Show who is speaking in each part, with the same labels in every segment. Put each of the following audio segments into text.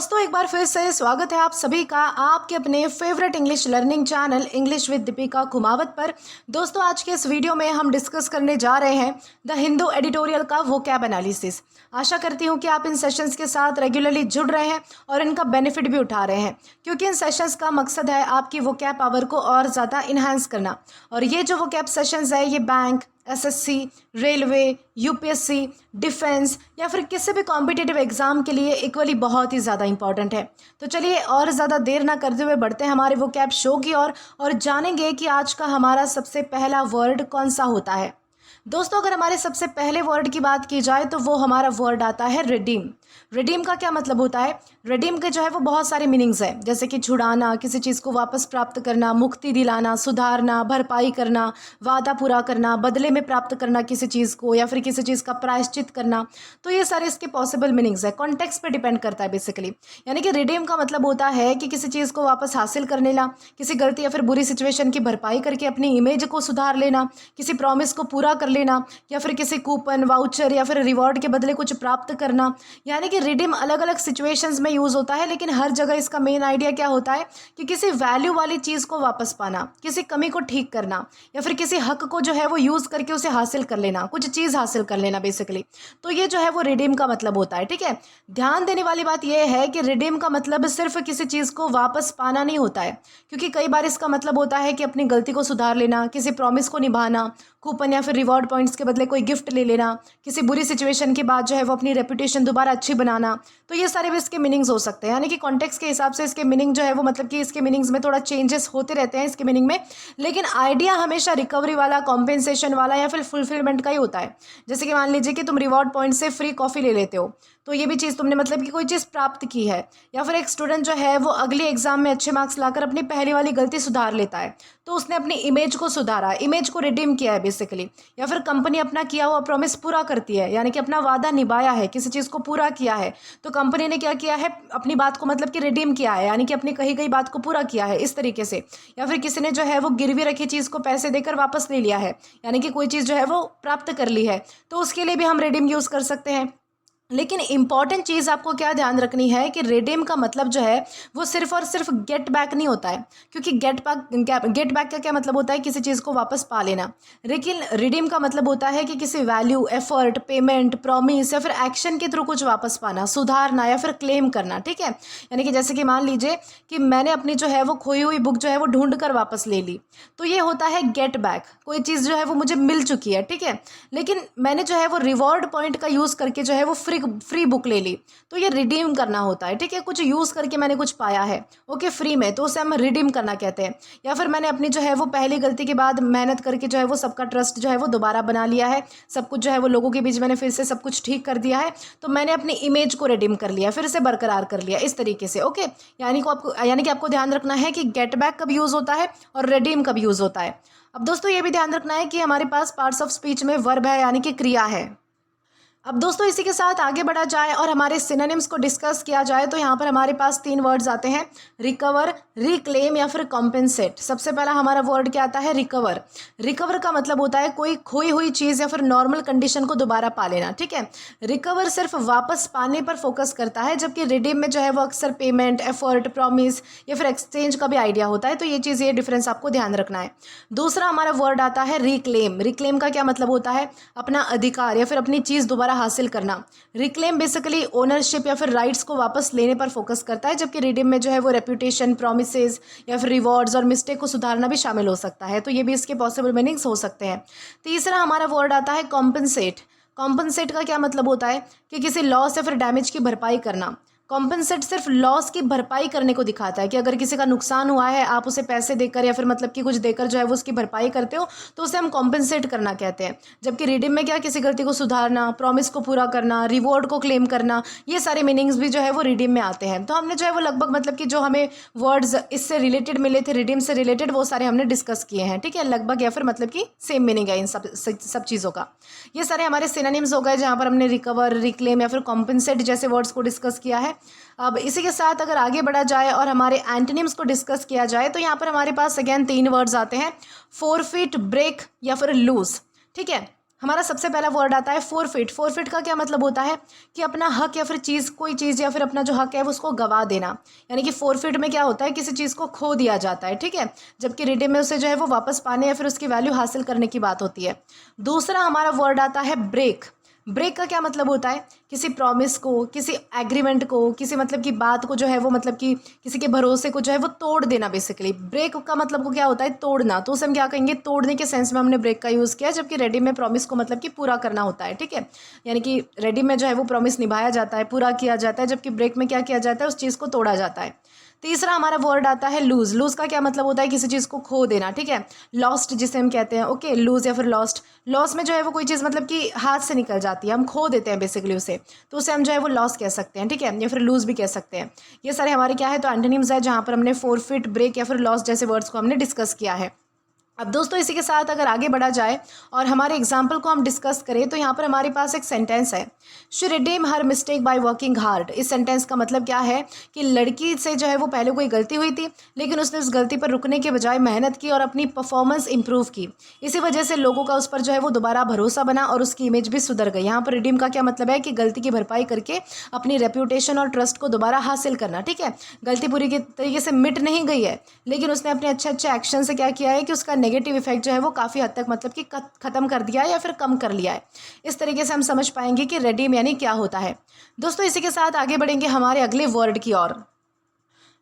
Speaker 1: दोस्तों एक बार फिर से स्वागत है आप सभी का आपके अपने favourite English learning channel English with Deepika Kumawat पर। दोस्तों आज के इस वीडियो में हम डिस्कस करने जा रहे हैं द हिंदू एडिटोरियल का वोकैब एनालिसिस। आशा करती हूँ कि आप इन सेशंस के साथ रेगुलरली जुड़ रहे हैं और इनका बेनिफिट भी उठा रहे हैं, क्योंकि इन सेशंस का मकसद है आपकी वोकैब पावर को और ज़्यादा इन्हांस करना। और ये जो वोकैब सेशंस है ये bank, SSC, railway, UPSC, defence या फिर किसी भी कॉम्पिटिटिव एग्जाम के लिए इक्वली बहुत ही ज़्यादा इंपॉर्टेंट है। तो चलिए और ज़्यादा देर ना करते हुए बढ़ते हैं हमारे वोकैब शो की ओर और जानेंगे कि आज का हमारा सबसे पहला वर्ड कौन सा होता है। दोस्तों अगर हमारे सबसे पहले वर्ड की बात की जाए तो वो हमारा वर्ड आता है रिडीम। रिडीम का क्या मतलब होता है? रिडीम के जो है वो बहुत सारे मीनिंग्स हैं, जैसे कि छुड़ाना, किसी चीज़ को वापस प्राप्त करना, मुक्ति दिलाना, सुधारना, भरपाई करना, वादा पूरा करना, बदले में प्राप्त करना किसी चीज़ को, या फिर किसी चीज़ का प्रायश्चित करना। तो ये सारे इसके पॉसिबल मीनिंग्स है, कॉन्टेक्स्ट पे डिपेंड करता है बेसिकली। यानी कि रिडीम का मतलब होता है कि किसी चीज़ को वापस हासिल कर लेना, किसी गलती या फिर बुरी सिचुएशन की भरपाई करके अपनी इमेज को सुधार लेना, किसी प्रॉमिस को पूरा कर लेना, या फिर किसी कूपन, वाउचर या फिर रिवॉर्ड के बदले कुछ प्राप्त करना। यानी कि रिडीम अलग अलग सिचुएशंस में यूज़ होता है, लेकिन हर जगह इसका मेन आइडिया क्या होता है कि किसी वैल्यू वाली चीज़ को वापस पाना, किसी कमी को ठीक करना, या फिर किसी हक को जो है वो यूज़ करके उसे हासिल कर लेना, कुछ चीज़ हासिल कर लेना बेसिकली। तो ये जो है वो रिडीम का मतलब होता है। ठीक है, ध्यान देने वाली बात यह है कि रिडीम का मतलब सिर्फ किसी चीज़ को वापस पाना नहीं होता है, क्योंकि कई बार इसका मतलब होता है कि अपनी गलती को सुधार लेना, किसी प्रॉमिस को निभाना, कूपन या फिर रिवॉर्ड पॉइंट्स के बदले कोई गिफ्ट ले लेना, किसी बुरी सिचुएशन के बाद जो है वो अपनी रेपुटेशन दोबारा अच्छी बनाना। तो ये सारे भी इसके मीनिंग्स हो सकते हैं। यानी कि कॉन्टेक्स्ट के हिसाब से इसके मीनिंग जो है वो मतलब कि इसके मीनिंग्स में थोड़ा चेंजेस होते रहते हैं इसके मीनिंग में, लेकिन आइडिया हमेशा रिकवरी वाला, कॉम्पेंसेशन वाला या फिर फुलफिलमेंट का ही होता है। जैसे कि मान लीजिए कि तुम रिवॉर्ड पॉइंट से फ्री कॉफ़ी ले लेते हो, तो ये भी चीज़ तुमने मतलब कि कोई चीज़ प्राप्त की है। या फिर एक स्टूडेंट जो है वो अगले एग्जाम में अच्छे मार्क्स लाकर अपनी पहली वाली गलती सुधार लेता है, तो उसने अपनी इमेज को सुधारा, इमेज को रिडीम किया है बेसिकली। या फिर कंपनी अपना किया हुआ प्रॉमिस पूरा करती है, यानी कि अपना वादा निभाया है, किसी चीज़ को पूरा किया है, तो कंपनी ने क्या किया है, अपनी बात को मतलब कि रिडीम किया है, यानी कि अपनी कही गई बात को पूरा किया है इस तरीके से। या फिर किसी ने जो है वो गिरवी रखी चीज़ को पैसे देकर वापस ले लिया है, यानी कि कोई चीज़ जो है वो प्राप्त कर ली है, तो उसके लिए भी हम रिडीम यूज़ कर सकते हैं। लेकिन इंपॉर्टेंट चीज़ आपको क्या ध्यान रखनी है कि रिडीम का मतलब जो है वो सिर्फ और सिर्फ गेट बैक नहीं होता है, क्योंकि गेट बैक का क्या मतलब होता है, किसी चीज़ को वापस पा लेना। लेकिन रिडीम का मतलब होता है कि किसी वैल्यू, एफर्ट, पेमेंट, प्रॉमिस या फिर एक्शन के थ्रू कुछ वापस पाना, सुधारना या फिर क्लेम करना। ठीक है, यानी कि जैसे कि मान लीजिए कि मैंने अपनी जो है वो खोई हुई बुक जो है वो ढूंढ कर वापस ले ली, तो ये होता है गेट बैक। कोई चीज़ जो है वो मुझे मिल चुकी है, ठीक है, लेकिन मैंने जो है वो रिवॉर्ड पॉइंट का यूज़ करके जो है वो फ्री बुक ले ली, तो ये रिडीम करना होता है। ठीक है, कुछ यूज़ करके मैंने कुछ पाया है ओके फ्री में, तो उसे हम रिडीम करना कहते हैं। या फिर मैंने अपनी जो है वो पहली गलती के बाद मेहनत करके जो है वो सबका ट्रस्ट जो है वो दोबारा बना लिया है, सब कुछ जो है वो लोगों के बीच मैंने फिर से सब कुछ ठीक कर दिया है, तो मैंने अपनी इमेज को रिडीम कर लिया, फिर से बरकरार कर लिया इस तरीके से। ओके, यानी कि आपको ध्यान रखना है कि गेट बैक कब यूज़ होता है और रिडीम कब यूज़ होता है। अब दोस्तों ये भी ध्यान रखना है कि हमारे पास पार्ट्स ऑफ स्पीच में वर्ब है, यानी कि क्रिया है। अब दोस्तों इसी के साथ आगे बढ़ा जाए और हमारे सिनोनिम्स को डिस्कस किया जाए, तो यहाँ पर हमारे पास 3 वर्ड्स आते हैं, रिकवर, रिक्लेम या फिर कॉम्पेंसेट। सबसे पहला हमारा वर्ड क्या आता है, रिकवर। रिकवर का मतलब होता है कोई खोई हुई चीज़ या फिर नॉर्मल कंडीशन को दोबारा पा लेना। ठीक है, रिकवर सिर्फ वापस पाने पर फोकस करता है, जबकि रिडीम में जो है वो अक्सर पेमेंट, एफर्ट, प्रॉमिस या फिर एक्सचेंज का भी आइडिया होता है। तो ये डिफरेंस आपको ध्यान रखना है। दूसरा हमारा वर्ड आता है रिक्लेम। रिक्लेम का क्या मतलब होता है, अपना अधिकार या फिर अपनी चीज़ दोबारा हासिल करना। रिक्लेम बेसिकली ओनरशिप या फिर राइट्स को वापस लेने पर फोकस करता है, जबकि रिडीम में जो है वो रेपुटेशन, प्रॉमिसेस या फिर रिवॉर्ड्स और मिस्टेक को सुधारना भी शामिल हो सकता है। तो ये भी इसके पॉसिबल मीनिंग्स हो सकते हैं। तीसरा हमारा वर्ड आता है कॉम्पनसेट। कॉम्पनसेट का क्या मतलब होता है कि किसी लॉस या फिर डैमेज की भरपाई करना। कॉम्पनसेट सिर्फ लॉस की भरपाई करने को दिखाता है कि अगर किसी का नुकसान हुआ है, आप उसे पैसे देकर या फिर मतलब कि कुछ देकर जो है वो उसकी भरपाई करते हो, तो उसे हम कॉम्पनसेट करना कहते हैं। जबकि रिडीम में क्या, किसी गलती को सुधारना, प्रॉमिस को पूरा करना, रिवॉर्ड को क्लेम करना, ये सारे मीनिंग्स भी जो है वो रिडीम में आते हैं। तो हमने जो है वो लगभग मतलब कि जो हमें वर्ड्स इससे रिलेटेड मिले थे, रिडीम से रिलेटेड, वो सारे हमने डिस्कस किए हैं। ठीक है, लगभग या फिर मतलब कि सेम मीनिंग है इन सब चीज़ों का। ये सारे हमारे सिनोनिम्स हो गए, जहाँ पर हमने रिकवर, रिक्लेम या फिर कॉम्पनसेट जैसे वर्ड्स को डिस्कस किया है। अब इसी के साथ अगर आगे बढ़ा जाए और हमारे एंटोनिम्स को डिस्कस किया जाए, तो यहाँ पर हमारे पास अगेन 3 वर्ड्स आते हैं, फोरफिट, ब्रेक या फिर लूज। ठीक है, हमारा सबसे पहला वर्ड आता है फोरफिट। फोरफिट का क्या मतलब होता है कि अपना हक या फिर चीज़, कोई चीज़ या फिर अपना जो हक है वो उसको गवा देना। यानी कि फोरफिट में क्या होता है, किसी चीज़ को खो दिया जाता है, ठीक है, जबकि रिडीम में उसे जो है वो वापस पाने या फिर उसकी वैल्यू हासिल करने की बात होती है। दूसरा हमारा वर्ड आता है ब्रेक। ब्रेक का क्या मतलब होता है, किसी प्रॉमिस को, किसी एग्रीमेंट को, किसी मतलब की बात को जो है वो मतलब कि किसी के भरोसे को जो है वो तोड़ देना। बेसिकली ब्रेक का मतलब को क्या होता है, तोड़ना। तो उसे हम क्या कहेंगे, तोड़ने के सेंस में हमने ब्रेक का यूज़ किया, जबकि रेडी में प्रॉमिस को मतलब कि पूरा करना होता है, ठीक है। यानी कि रेडी में जो है वो प्रॉमिस निभाया जाता है, पूरा किया जाता है, जबकि ब्रेक में क्या किया जाता है, उस चीज़ को तोड़ा जाता है। तीसरा हमारा वर्ड आता है लूज। लूज का क्या मतलब होता है, किसी चीज़ को खो देना, ठीक है। लॉस्ट जिसे हम कहते हैं, ओके, लूज या फिर लॉस्ट। लॉस में जो है वो कोई चीज़ मतलब कि हाथ से निकल जाती है, हम खो देते हैं बेसिकली उसे, तो उसे हम जो है वो लॉस कह सकते हैं, ठीक है, या फिर लूज भी कह सकते हैं। ये सारे हमारे क्या है, तो एंटोनिम्स है, जहाँ पर हमने फोरफिट, ब्रेक या फिर लॉस जैसे वर्ड्स को हमने डिस्कस किया है। अब दोस्तों इसी के साथ अगर आगे बढ़ा जाए और हमारे एग्जाम्पल को हम डिस्कस करें, तो यहाँ पर हमारे पास एक सेंटेंस है, she redeem her mistake by working hard. इस सेंटेंस का मतलब क्या है कि लड़की से जो है वो पहले कोई गलती हुई थी, लेकिन उसने उस गलती पर रुकने के बजाय मेहनत की और अपनी परफॉर्मेंस इंप्रूव की। इसी वजह से लोगों का उस पर जो है वो दोबारा भरोसा बना और उसकी इमेज भी सुधर गई। यहाँ पर रिडीम का क्या मतलब है कि गलती की भरपाई करके अपनी रेप्यूटेशन और ट्रस्ट को दोबारा हासिल करना, ठीक है। गलती पूरी के तरीके से मिट नहीं गई है, लेकिन उसने अपने अच्छे अच्छे एक्शन से क्या किया है कि उसका नेगेटिव इफेक्ट जो है वो काफ़ी हद तक मतलब कि ख़त्म कर दिया है या फिर कम कर लिया है। इस तरीके से हम समझ पाएंगे कि रिडीम यानी क्या होता है। दोस्तों इसी के साथ आगे बढ़ेंगे हमारे अगले वर्ड की ओर।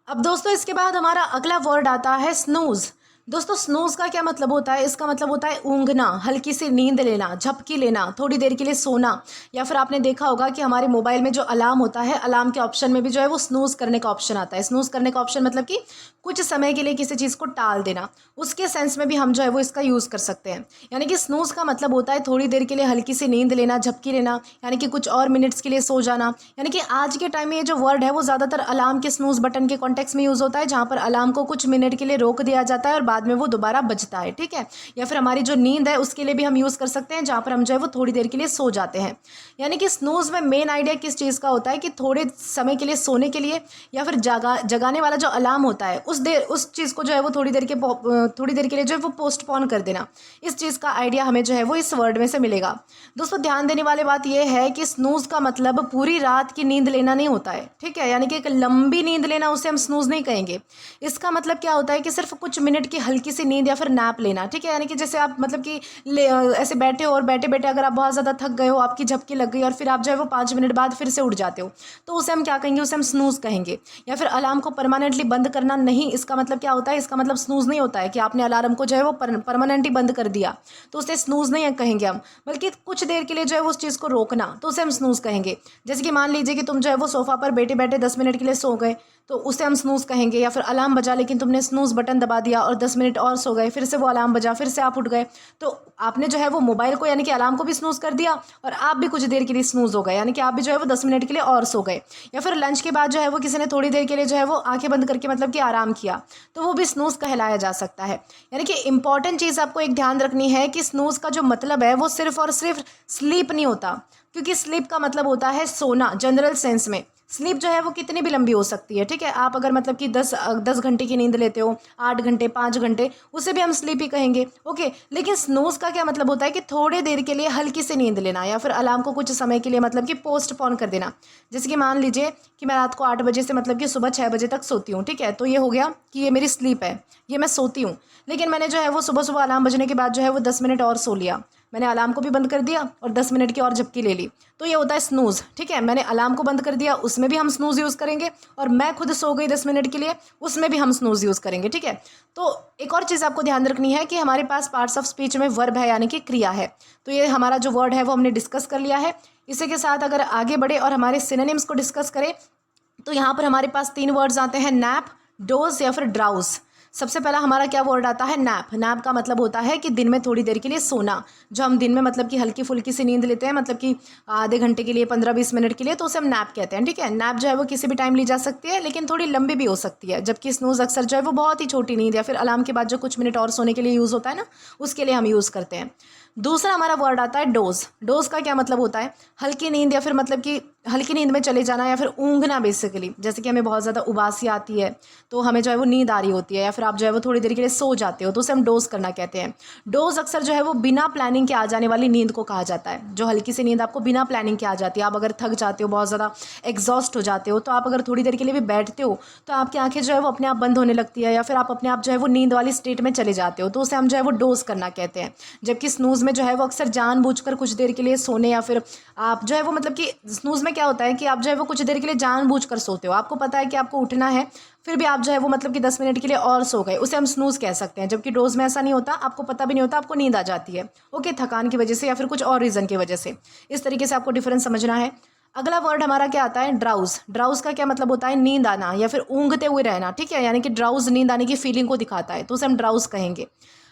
Speaker 1: अब दोस्तों इसके बाद हमारा अगला वर्ड आता है स्नूज। दोस्तों स्नूज का क्या मतलब होता है, इसका मतलब होता है ऊँघना, हल्की सी नींद लेना, झपकी लेना, थोड़ी देर के लिए सोना। या फिर आपने देखा होगा कि हमारे मोबाइल में जो अलार्म होता है, अलार्म के ऑप्शन में भी जो है वो स्नूज करने का ऑप्शन आता है। स्नूज करने का ऑप्शन मतलब कि कुछ समय के लिए किसी चीज़ को टाल देना, उसके सेंस में भी हम जो है वो इसका यूज़ कर सकते हैं। यानी कि स्नूज का मतलब होता है थोड़ी देर के लिए हल्की सी नींद लेना, झपकी लेना, यानी कि कुछ और मिनट्स के लिए सो जाना। यानी कि आज के टाइम में ये जो वर्ड है वो ज़्यादातर अलार्म के स्नूज बटन के कॉन्टेक्स्ट में यूज़ होता है, जहाँ पर अलार्म को कुछ मिनट के लिए रोक दिया जाता है और बाद में वो दोबारा बजता है, ठीक है। या फिर हमारी जो नींद है उसके लिए भी हम यूज़ कर सकते हैं, जहाँ पर हम जो है वो थोड़ी देर के लिए सो जाते हैं। यानी कि स्नूज में मेन आइडिया किस चीज़ का होता है कि थोड़े समय के लिए सोने के लिए या फिर जगाने वाला जो अलार्म होता है उस चीज़ को जो है वो थोड़ी देर के लिए जो है वो पोस्टपोन कर देना। इस चीज़ का आइडिया हमें जो है वो इस वर्ड में से मिलेगा। दोस्तों ध्यान देने वाली बात यह है कि स्नूज का मतलब पूरी रात की नींद लेना नहीं होता है, ठीक है। यानी कि एक लंबी नींद लेना, उसे हम स्नूज नहीं कहेंगे। इसका मतलब क्या होता है कि सिर्फ कुछ मिनट की हल्की सी नींद या फिर नैप लेना, ठीक है। यानी कि जैसे आप मतलब कि ऐसे बैठे हो और बैठे बैठे अगर आप बहुत ज़्यादा थक गए हो, आपकी झपकी लग गई और फिर आप जो है वो 5 मिनट बाद फिर से उठ जाते हो, तो उसे हम क्या कहेंगे, उसे हम स्नूज कहेंगे। या फिर अलार्म को परमानेंटली बंद करना नहीं, इसका मतलब क्या होता है, इसका मतलब स्नूज नहीं होता है कि आपने अलार्म को जो है वो परमानेंटली बंद कर दिया, तो उसे स्नूज नहीं कहेंगे हम, बल्कि कुछ देर के लिए जो है वो उस चीज़ को रोकना, तो उसे हम स्नूज कहेंगे। जैसे कि मान लीजिए कि तुम जो है वो सोफा पर बैठे बैठे 10 मिनट के लिए सो गए, तो उसे हम स्नूज कहेंगे। या फिर अलार्म बजा लेकिन तुमने स्नूज बटन दबा दिया और 10 मिनट और सो गए, फिर से वो अलार्म बजा, फिर से आप उठ गए, तो आपने जो है वो मोबाइल को यानी कि अलार्म को भी स्नूज कर दिया और आप भी कुछ देर के लिए स्नूज हो गए, यानी कि आप भी जो है वो 10 मिनट के लिए और सो गए। या फिर लंच के बाद जो है वो किसी ने थोड़ी देर के लिए जो है वो आंखें बंद करके मतलब कि आराम किया, तो वो भी स्नूज कहलाया जा सकता है। यानी कि इंपॉर्टेंट चीज़ आपको एक ध्यान रखनी है कि स्नूज का जो मतलब है वो सिर्फ और सिर्फ स्लीप नहीं होता, क्योंकि स्लीप का मतलब होता है सोना। जनरल सेंस में स्लीप जो है वो कितनी भी लंबी हो सकती है, ठीक है। आप अगर मतलब कि 10 घंटे की नींद लेते हो, 8 घंटे, 5 घंटे, उसे भी हम स्लीप ही कहेंगे, ओके। लेकिन स्नूज का क्या मतलब होता है कि थोड़ी देर के लिए हल्की सी नींद लेना या फिर अलार्म को कुछ समय के लिए मतलब कि पोस्टपोन कर देना। जैसे कि मान लीजिए कि मैं रात को 8 बजे से मतलब कि सुबह 6 बजे तक सोती हूँ, ठीक है, तो ये हो गया कि ये मेरी स्लीप है, ये मैं सोती हूँ। लेकिन मैंने जो है वो सुबह सुबह अलार्म बजने के बाद जो है वो 10 मिनट और सो लिया, मैंने अलार्म को भी बंद कर दिया और 10 मिनट की और झपकी ले ली, तो ये होता है स्नूज, ठीक है। मैंने अलार्म को बंद कर दिया, उसमें भी हम स्नूज यूज़ करेंगे, और मैं खुद सो गई 10 मिनट के लिए, उसमें भी हम स्नूज यूज़ करेंगे, ठीक है। तो एक और चीज़ आपको ध्यान रखनी है कि हमारे पास पार्ट्स ऑफ स्पीच में वर्ब है, यानी कि क्रिया है। तो ये हमारा जो वर्ड है वो हमने डिस्कस कर लिया है। इसी के साथ अगर आगे बढ़े और हमारे सिनोनिम्स को डिस्कस करें, तो यहाँ पर हमारे पास 3 वर्ड्स आते हैं, नैप, डोज या फिर ड्राउज। सबसे पहला हमारा क्या वर्ड आता है, नैप। नैप का मतलब होता है कि दिन में थोड़ी देर के लिए सोना, जो हम दिन में मतलब कि हल्की फुल्की सी नींद लेते हैं, मतलब कि आधे घंटे के लिए, 15-20 मिनट के लिए, तो उसे हम नैप कहते हैं, ठीक है। नैप जो है वो किसी भी टाइम ली जा सकती है, लेकिन थोड़ी लंबी भी हो सकती है, जबकि स्नूज अक्सर जो है वो बहुत ही छोटी नींद या फिर अलार्म के बाद जो कुछ मिनट और सोने के लिए यूज़ होता है ना, उसके लिए हम यूज़ करते हैं। दूसरा हमारा वर्ड आता है डोज। डोज का क्या मतलब होता है, हल्की नींद या फिर मतलब कि हल्की नींद में चले जाना या फिर ऊँघना बेसिकली, जैसे कि हमें बहुत ज़्यादा उबासी आती है तो हमें जो है वो नींद आ रही होती है, या फिर आप जो है वो थोड़ी देर के लिए सो जाते हो, तो उसे हम डोज करना कहते हैं। डोज अक्सर जो है वो बिना प्लानिंग के आ जाने वाली नींद को कहा जाता है, जो हल्की सी नींद आपको बिना प्लानिंग के आ जाती है। आप अगर थक जाते हो, बहुत ज़्यादा एग्जॉस्ट हो जाते हो, तो आप अगर थोड़ी देर के लिए भी बैठते हो तो आपकी आंखें जो है वो अपने आप बंद होने लगती है, या फिर आप अपने आप जो है वो नींद वाली स्टेट में चले जाते हो, तो उसे हम जो है वो डोज करना कहते हैं। जबकि स्नूज़ में जो है वो अक्सर जानबूझकर कुछ देर के लिए सोने, या फिर आप जो है वो मतलब कि स्नूज़ में क्या होता है कि आप जो है वो कुछ देर के लिए जानबूझकर सोते हो, आपको पता है कि आपको उठना है, फिर भी आप जो है वो मतलब कि 10 मिनट के लिए और सो गए, उसे हम स्नूज़ कह सकते हैं। जबकि डोज में ऐसा नहीं होता, आपको पता भी नहीं होता, आपको नींद आ जाती है, ओके, थकान की वजह से या फिर कुछ और रीज़न की वजह से। इस तरीके से आपको डिफरेंस समझना है। अगला वर्ड हमारा क्या आता है? ड्राउज। ड्राउज का क्या मतलब होता है? नींद आना या फिर ऊँघते हुए रहना, ठीक है, यानी कि ड्राउज नींद आने की फीलिंग को दिखाता है, तो उसे हम ड्राउज कहेंगे।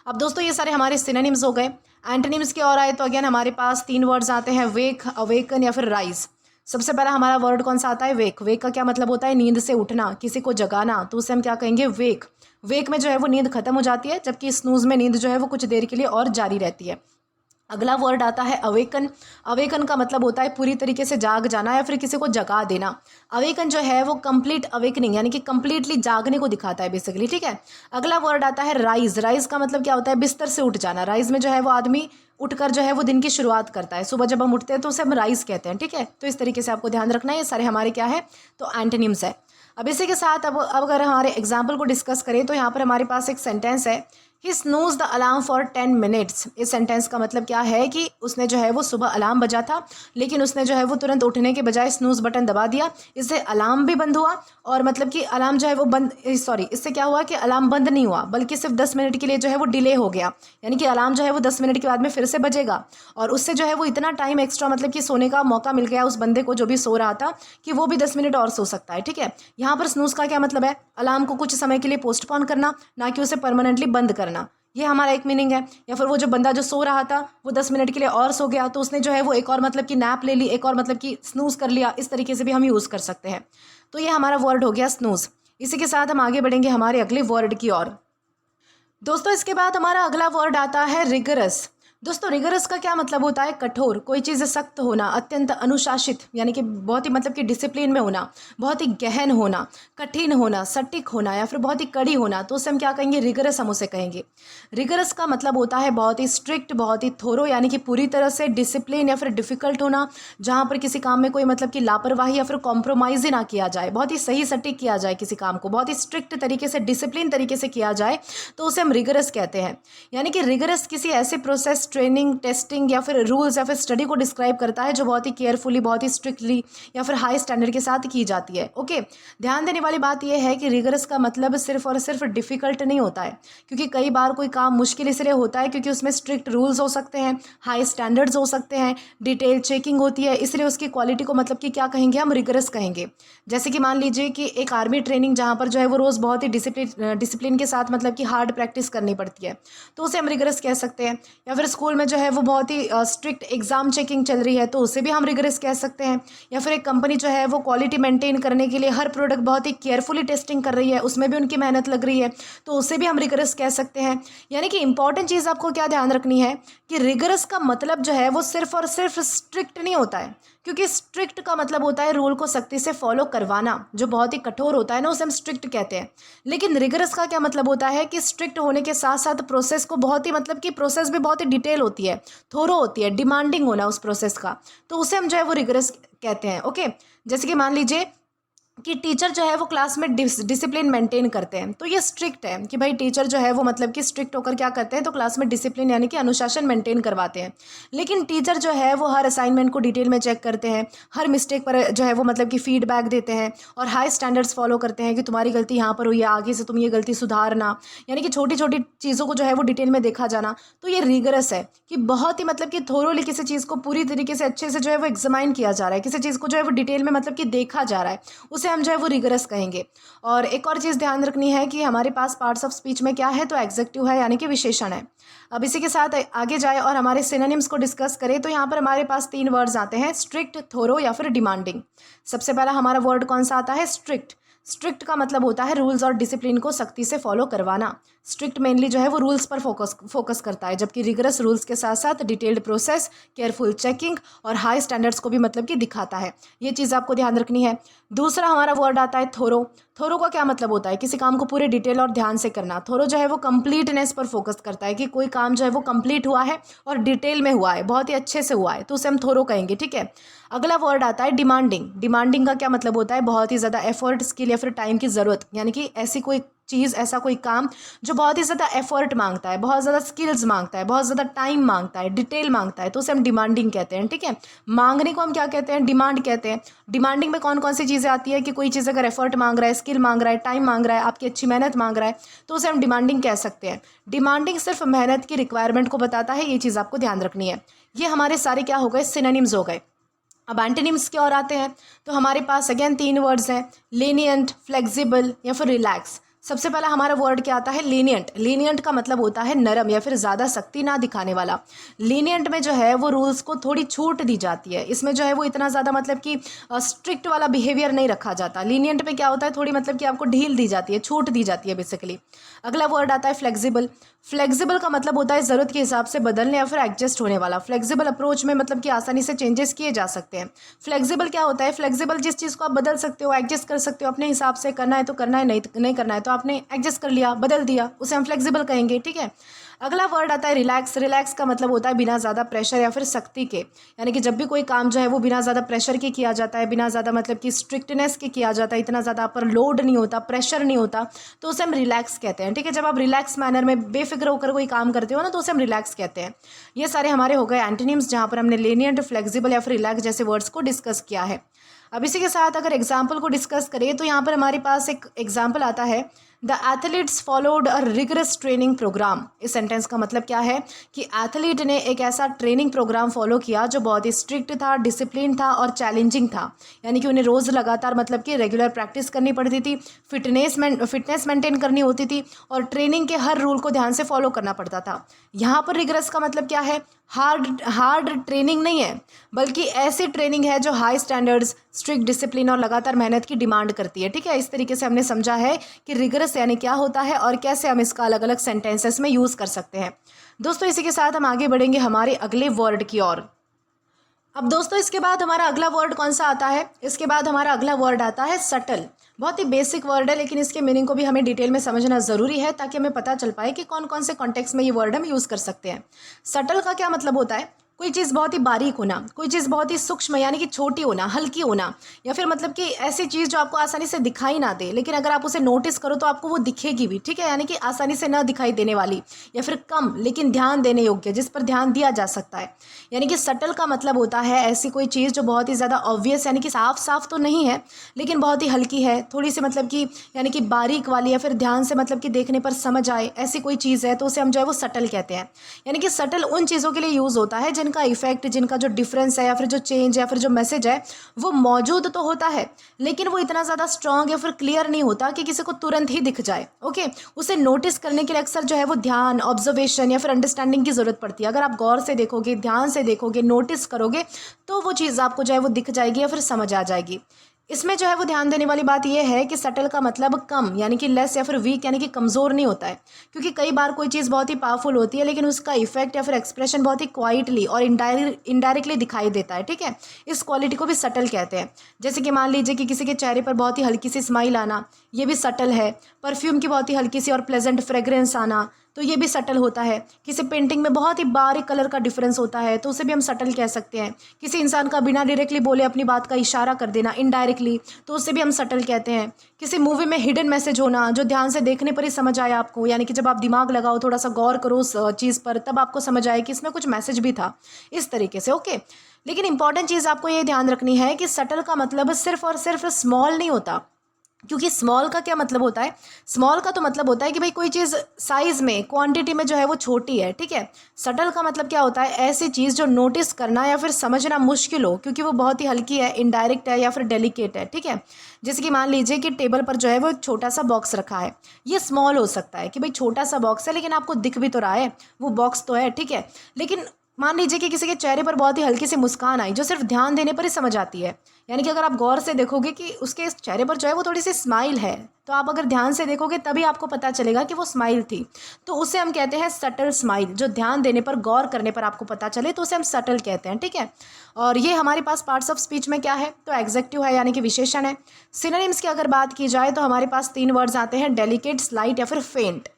Speaker 1: अब दोस्तों ये सारे हमारे सिनोनिम्स हो गए। एंटोनिम्स की ओर आए तो अगेन हमारे पास 3 वर्ड्स आते हैं, वेक, अवेकन या फिर राइज। सबसे पहला हमारा वर्ड कौन सा आता है? वेक। वेक का क्या मतलब होता है? नींद से उठना, किसी को जगाना, तो उसे हम क्या कहेंगे? वेक। वेक में जो है वो नींद खत्म हो जाती है, जबकि स्नूज में नींद जो है वो कुछ देर के लिए और जारी रहती है। अगला वर्ड आता है अवेकन। अवेकन का मतलब होता है पूरी तरीके से जाग जाना या फिर किसी को जगा देना। अवेकन जो है वो कंप्लीट अवेकनिंग यानी कि कंप्लीटली जागने को दिखाता है बेसिकली, ठीक है। अगला वर्ड आता है राइज। राइज का मतलब क्या होता है? बिस्तर से उठ जाना। राइज में जो है वो आदमी उठकर जो है वो दिन की शुरुआत करता है। सुबह जब हम उठते हैं तो उसे हम राइज कहते हैं, ठीक है। तो इस तरीके से आपको ध्यान रखना है, ये सारे हमारे क्या है? तो एंटोनिम्स है। अब इसी के साथ अब अगर हमारे एग्जाम्पल को डिस्कस करें तो यहाँ पर हमारे पास एक सेंटेंस है, he snooze the alarm for 10 minutes. इस सेंटेंस का मतलब क्या है कि उसने जो है वो सुबह अलार्म बजा था, लेकिन उसने जो है वो तुरंत उठने के बजाय स्नूज बटन दबा दिया, इससे अलार्म भी बंद हुआ, और मतलब कि अलार्म जो है वो इससे क्या हुआ कि अलार्म बंद नहीं हुआ, बल्कि सिर्फ 10 मिनट के लिए जो है वो डिले हो गया। यानी कि अलार्म जो है वो 10 मिनट के बाद में फिर से बजेगा, और उससे जो है वो इतना टाइम एक्स्ट्रा मतलब कि सोने का मौका मिल गया उस बंदे को जो भी सो रहा था, कि वो भी 10 मिनट और सो सकता है, ठीक है। यहाँ पर स्नूज का क्या मतलब है? अलार्म को कुछ समय के लिए पोस्टपोन करना, ना कि उसे परमानेंटली बंद करना, ये हमारा एक मीनिंग है। या फिर वो जो बंदा जो सो रहा था वो 10 मिनट के लिए और सो गया, तो उसने जो है वो एक और मतलब कि नैप ले ली, एक और मतलब कि स्नूज कर लिया, इस तरीके से भी हम यूज़ कर सकते हैं। तो ये हमारा वर्ड हो गया स्नूज। इसी के साथ हम आगे बढ़ेंगे हमारे अगले वर्ड की ओर। दोस्तों इसके बाद हमारा अगला वर्ड आता है रिगरस। दोस्तों रिगरस का क्या मतलब होता है? कठोर, कोई चीज़ सख्त होना, अत्यंत अनुशासित, यानी कि बहुत ही मतलब कि डिसिप्लिन में होना, बहुत ही गहन होना, कठिन होना, सटीक होना, या फिर बहुत ही कड़ी होना, तो उसे हम क्या कहेंगे? रिगरस हम उसे कहेंगे। रिगरस का मतलब होता है बहुत ही स्ट्रिक्ट, बहुत ही थोरो, यानी कि पूरी तरह से डिसिप्लिन या फिर डिफिकल्ट होना, जहाँ पर किसी काम में कोई मतलब कि लापरवाही या फिर कॉम्प्रोमाइज़ ही ना किया जाए, बहुत ही सही सटीक किया जाए किसी काम को, बहुत ही स्ट्रिक्ट तरीके से, डिसिप्लिन तरीके से किया जाए, तो उसे हम रिगरस कहते हैं। यानी कि रिगरस किसी ऐसे प्रोसेस, ट्रेनिंग, टेस्टिंग या फिर रूल्स या फिर स्टडी को डिस्क्राइब करता है जो बहुत ही केयरफुली, बहुत ही स्ट्रिक्टली या फिर हाई स्टैंडर्ड के साथ की जाती है, ओके। ध्यान देने वाली बात यह है कि रिगरस का मतलब सिर्फ और सिर्फ डिफिकल्ट नहीं होता है, क्योंकि कई बार कोई काम मुश्किल इसलिए होता है क्योंकि उसमें स्ट्रिक्ट रूल्स हो सकते हैं, हाई स्टैंडर्ड्स हो सकते हैं, डिटेल चेकिंग होती है, इसलिए उसकी क्वालिटी को मतलब कि क्या कहेंगे? हम रिगरस कहेंगे। जैसे कि मान लीजिए कि एक आर्मी ट्रेनिंग जहाँ पर जो है वो रोज़ बहुत ही डिसिप्लिन के साथ मतलब कि हार्ड प्रैक्टिस करनी पड़ती है, तो उसे हम रिगरस कह सकते हैं। या फिर स्कूल में जो है वो बहुत ही स्ट्रिक्ट एग्जाम चेकिंग चल रही है, तो उसे भी हम रिगरस कह सकते हैं। या फिर एक कंपनी जो है वो क्वालिटी मेंटेन करने के लिए हर प्रोडक्ट बहुत ही केयरफुली टेस्टिंग कर रही है, उसमें भी उनकी मेहनत लग रही है, तो उसे भी हम रिगरस कह सकते हैं। यानी कि इंपॉर्टेंट चीज़ आपको क्या ध्यान रखनी है कि रिगरस का मतलब जो है वो सिर्फ और सिर्फ स्ट्रिक्ट नहीं होता है, क्योंकि स्ट्रिक्ट का मतलब होता है रूल को सख्ती से फॉलो करवाना, जो बहुत ही कठोर होता है ना, उसे हम स्ट्रिक्ट कहते हैं। लेकिन रिगरस का क्या मतलब होता है कि स्ट्रिक्ट होने के साथ साथ प्रोसेस को बहुत ही मतलब कि प्रोसेस भी बहुत ही डिटेल होती है, थोरो होती है, डिमांडिंग होना उस प्रोसेस का, तो उसे हम जो है वो रिगरस कहते हैं, ओके। जैसे कि मान लीजिए कि टीचर जो है वो क्लास में डिसिप्लिन मेंटेन करते हैं, तो ये स्ट्रिक्ट है कि भाई टीचर जो है वो मतलब कि स्ट्रिक्ट होकर क्या करते हैं, तो क्लास में डिसिप्लिन यानी कि अनुशासन मेंटेन करवाते हैं। लेकिन टीचर जो है वो हर असाइनमेंट को डिटेल में चेक करते हैं, हर मिस्टेक पर जो है वो मतलब कि फीडबैक देते हैं, और हाई स्टैंडर्ड्स फॉलो करते हैं कि तुम्हारी गलती यहाँ पर हुई है, आगे से तुम ये गलती सुधारना, यानी कि छोटी छोटी चीज़ों को जो है वो डिटेल में देखा जाना। तो ये रिगरस है कि बहुत ही मतलब कि थोरोली किसी चीज़ को पूरी तरीके से अच्छे से जो है वो एग्जामाइन किया जा रहा है, किसी चीज़ को जो है वो डिटेल में मतलब कि देखा जा रहा है, उसे हम जो है वो रिगरस कहेंगे। और एक और चीज़ ध्यान रखनी है कि हमारे पास पार्ट्स ऑफ स्पीच में क्या है, तो एग्जेक्टिव है यानी कि विशेषण है। अब इसी के साथ आगे जाए और हमारे सिनोनिम्स को डिस्कस करें तो यहाँ पर हमारे पास 3 वर्ड्स आते हैं, स्ट्रिक्ट, थोरो या फिर डिमांडिंग। सबसे पहला हमारा वर्ड कौन सा आता है? स्ट्रिक्ट। स्ट्रिक्ट का मतलब होता है रूल्स और डिसिप्लिन को सख्ती से फॉलो करवाना। स्ट्रिक्ट मेनली जो है वो रूल्स पर फोकस करता है, जबकि रिगरस रूल्स के साथ साथ डिटेल्ड प्रोसेस, केयरफुल चेकिंग और हाई स्टैंडर्ड्स को भी मतलब कि दिखाता है। ये चीज़ आपको ध्यान रखनी है। दूसरा हमारा वर्ड आता है थोरो। थोरो का क्या मतलब होता है? किसी काम को पूरे डिटेल और ध्यान से करना। थोरो जो है वो कंप्लीटनेस पर फोकस करता है कि कोई काम जो है वो कंप्लीट हुआ है और डिटेल में हुआ है, बहुत ही अच्छे से हुआ है, तो उसे हम थोरो कहेंगे, ठीक है। अगला वर्ड आता है डिमांडिंग। डिमांडिंग का क्या मतलब होता है? बहुत ही ज़्यादा एफर्ट, स्किल या फिर टाइम की ज़रूरत, यानी कि ऐसी कोई चीज़, ऐसा कोई काम जो बहुत ही ज़्यादा एफर्ट मांगता है, बहुत ज़्यादा स्किल्स मांगता है, बहुत ज़्यादा टाइम मांगता है, डिटेल मांगता है, तो उसे हम डिमांडिंग कहते हैं, ठीक है। मांगने को हम क्या कहते हैं? डिमांड कहते हैं। डिमांडिंग में कौन कौन सी चीज़ें आती है कि कोई चीज़ अगर एफर्ट मांग रहा है, स्किल मांग रहा है, टाइम मांग रहा है, आपकी अच्छी मेहनत मांग रहा है, तो उसे हम डिमांडिंग कह सकते हैं। डिमांडिंग सिर्फ मेहनत की रिक्वायरमेंट को बताता है, ये चीज़ आपको ध्यान रखनी है। ये हमारे सारे क्या हो गए? सिनोनिम्स हो गए। अब एंटोनिम्स की ओर आते हैं तो हमारे पास अगेन 3 वर्ड्स हैं, लीनियंट, फ्लेक्सिबल या फिर रिलैक्स। सबसे पहला हमारा वर्ड क्या आता है? लीनियंट। लीनियंट का मतलब होता है नरम या फिर ज़्यादा सख्ती ना दिखाने वाला। लीनियंट में जो है वो रूल्स को थोड़ी छूट दी जाती है, इसमें जो है वो इतना ज़्यादा मतलब कि स्ट्रिक्ट वाला बिहेवियर नहीं रखा जाता। लीनियंट में क्या होता है? थोड़ी मतलब कि आपको ढील दी जाती है, छूट दी जाती है बेसिकली। अगला वर्ड आता है फ्लेक्सिबल। फ्लेक्सिबल का मतलब होता है ज़रूरत के हिसाब से बदलने या फिर एडजस्ट होने वाला। फ्लेक्सिबल अप्रोच में मतलब कि आसानी से चेंजेस किए जा सकते हैं। फ्लेक्सिबल क्या होता है? फ्लेक्सिबल जिस चीज़ को आप बदल सकते हो, एडजस्ट कर सकते हो अपने हिसाब से, करना है तो करना है, नहीं करना है तो आपने एडजस्ट कर लिया, बदल दिया, उसे हम फ्लेक्सिबल कहेंगे, ठीक है। अगला वर्ड आता है रिलैक्स। रिलैक्स का मतलब होता है बिना ज़्यादा प्रेशर या फिर सख्ती के, यानी कि जब भी कोई काम जो है वो बिना ज़्यादा प्रेशर के किया जाता है, बिना ज़्यादा मतलब कि स्ट्रिक्टनेस के किया जाता है, इतना ज़्यादा आप पर लोड नहीं होता, प्रेशर नहीं होता, तो उसे हम रिलैक्स कहते हैं, ठीक है। जब आप रिलैक्स मैनर में बेफिक्र होकर कोई काम करते हो ना, तो उसे हम रिलैक्स कहते हैं। ये सारे हमारे हो गए एंटोनिम्स, जहाँ पर हमने लीनियंट, फ्लेक्सिबल या फिर रिलैक्स जैसे वर्ड्स को डिस्कस किया है। अब इसी के साथ अगर एग्जाम्पल को डिस्कस करें तो यहाँ पर हमारे पास एक एग्जाम्पल आता है, the athletes followed a rigorous training program. इस सेंटेंस का मतलब क्या है कि एथलीट ने एक ऐसा ट्रेनिंग प्रोग्राम फॉलो किया जो बहुत ही स्ट्रिक्ट था, डिसिप्लिन था और चैलेंजिंग था, यानी कि उन्हें रोज़ लगातार मतलब कि रेगुलर प्रैक्टिस करनी पड़ती थी, फिटनेस मेंटेन करनी होती थी और ट्रेनिंग के हर रूल को ध्यान से फॉलो करना पड़ता था। यहाँ पर रिगरस का मतलब क्या है? हार्ड ट्रेनिंग नहीं है, बल्कि ऐसी ट्रेनिंग है जो हाई स्टैंडर्ड्स, स्ट्रिक्ट डिसिप्लिन और लगातार मेहनत की डिमांड करती है, ठीक है। इस तरीके से हमने समझा है कि रिगरस यानी क्या होता है और कैसे हम इसका अलग अलग सेंटेंसेस में यूज़ कर सकते हैं। दोस्तों इसी के साथ हम आगे बढ़ेंगे हमारे अगले वर्ड की ओर। अब दोस्तों इसके बाद हमारा अगला वर्ड कौन सा आता है? इसके बाद हमारा अगला वर्ड आता है सटल। बहुत ही बेसिक वर्ड है, लेकिन इसके मीनिंग को भी हमें डिटेल में समझना ज़रूरी है ताकि हमें पता चल पाए कि कौन कौन से कॉन्टेक्स्ट में ये वर्ड हम यूज़ कर सकते हैं। सटल का क्या मतलब होता है? कोई चीज़ बहुत ही बारीक होना, कोई चीज़ बहुत ही सूक्ष्म यानी कि छोटी होना, हल्की होना, या फिर मतलब कि ऐसी चीज़ जो आपको आसानी से दिखाई ना दे, लेकिन अगर आप उसे नोटिस करो तो आपको वो दिखेगी भी, ठीक है, यानी कि आसानी से ना दिखाई देने वाली, या फिर कम लेकिन ध्यान देने योग्य, जिस पर ध्यान दिया जा सकता है। यानी कि सटल का मतलब होता है ऐसी कोई चीज़ जो बहुत ही ज़्यादा ऑब्वियस यानी कि साफ साफ तो नहीं है, लेकिन बहुत ही हल्की है, थोड़ी सी मतलब कि यानी कि बारीक वाली, या फिर ध्यान से मतलब कि देखने पर समझ आए, ऐसी कोई चीज़ है तो उसे हम जो है वो सटल कहते हैं। यानी कि सटल उन चीज़ों के लिए यूज़ होता है जिनका इफेक्ट, जिनका जो डिफरेंस है या फिर जो चेंज या फिर जो मैसेज है वो मौजूद तो होता है, लेकिन वो इतना ज़्यादा स्ट्रॉन्ग या फिर क्लियर नहीं होता कि किसी को तुरंत ही दिख जाए। ओके, उसे नोटिस करने के लिए अक्सर जो है वो ध्यान, ऑब्जर्वेशन या फिर अंडरस्टैंडिंग की ज़रूरत पड़ती है। अगर आप गौर से देखोगे, ध्यान से देखोगे, नोटिस करोगे तो वो चीज़ आपको जो है वो दिख जाएगी या फिर समझ आ जाएगी। इसमें जो है वो ध्यान देने वाली बात यह है कि सटल का मतलब कम यानी कि लेस या फिर वीक यानी कि कमज़ोर नहीं होता है, क्योंकि कई बार कोई चीज़ बहुत ही पावरफुल होती है लेकिन उसका इफेक्ट या फिर एक्सप्रेशन बहुत ही क्वाइटली और इनडायरेक्टली दिखाई देता है, ठीक है। इस क्वालिटी को भी सटल कहते हैं। जैसे कि मान लीजिए कि किसी के चेहरे पर बहुत ही हल्की सी स्माइल आना, ये भी सटल है। परफ्यूम की बहुत ही हल्की सी और प्लेजेंट फ्रेग्रेंस आना, तो ये भी सटल होता है। किसी पेंटिंग में बहुत ही बारीक कलर का डिफरेंस होता है तो उसे भी हम सटल कह सकते हैं। किसी इंसान का बिना डायरेक्टली बोले अपनी बात का इशारा कर देना इनडायरेक्टली, तो उसे भी हम सटल कहते हैं। किसी मूवी में हिडन मैसेज होना जो ध्यान से देखने पर ही समझ आया आपको, यानी कि जब आप दिमाग लगाओ, थोड़ा सा गौर करो उस चीज़ पर, तब आपको समझ आए कि इसमें कुछ मैसेज भी था, इस तरीके से। ओके, लेकिन इंपॉर्टेंट चीज़ आपको ये ध्यान रखनी है कि सटल का मतलब सिर्फ और सिर्फ स्मॉल नहीं होता, क्योंकि स्मॉल का क्या मतलब होता है? स्मॉल का तो मतलब होता है कि भाई कोई चीज़ साइज में, क्वांटिटी में जो है वो छोटी है, ठीक है। सटल का मतलब क्या होता है? ऐसी चीज़ जो नोटिस करना या फिर समझना मुश्किल हो, क्योंकि वो बहुत ही हल्की है, इनडायरेक्ट है या फिर डेलिकेट है, ठीक है। जैसे कि मान लीजिए कि टेबल पर जो है वो एक छोटा सा बॉक्स रखा है, ये स्मॉल हो सकता है कि भाई छोटा सा बॉक्स है लेकिन आपको दिख भी तो रहा है, वो बॉक्स तो है, ठीक है। लेकिन मान लीजिए कि किसी के चेहरे पर बहुत ही हल्की सी मुस्कान आई जो सिर्फ ध्यान देने पर ही समझ आती है, यानी कि अगर आप गौर से देखोगे कि उसके चेहरे पर जो है वो थोड़ी सी स्माइल है, तो आप अगर ध्यान से देखोगे तभी आपको पता चलेगा कि वो स्माइल थी। तो उसे हम कहते हैं सटल स्माइल। जो ध्यान देने पर, गौर करने पर आपको पता चले तो उसे हम सटल कहते हैं, ठीक है। और ये हमारे पास पार्ट्स ऑफ स्पीच में क्या है, तो एग्जेक्टिव है यानी कि विशेषण है। सिनोनिम्स की अगर बात की जाए तो हमारे पास 3 वर्ड्स आते हैं, डेलिकेट, स्लाइट या फिर फेंट।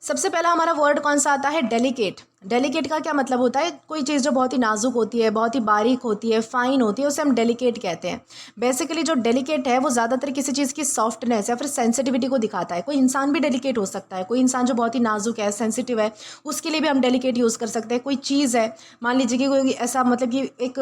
Speaker 1: सबसे पहला हमारा वर्ड कौन सा आता है, डेलिकेट। डेलिकेट का क्या मतलब होता है, कोई चीज़ जो बहुत ही नाजुक होती है, बहुत ही बारीक होती है, फाइन होती है, उसे हम डेलिकेट कहते हैं। बेसिकली जो डेलिकेट है वो ज़्यादातर किसी चीज़ की सॉफ्टनेस या फिर सेंसिटिविटी को दिखाता है। कोई इंसान भी डेलिकेट हो सकता है, कोई इंसान जो बहुत ही नाजुक है, सेंसिटिव है, उसके लिए भी हम डेलिकेट यूज़ कर सकते हैं। कोई चीज़ है, मान लीजिए कि कोई ऐसा मतलब कि एक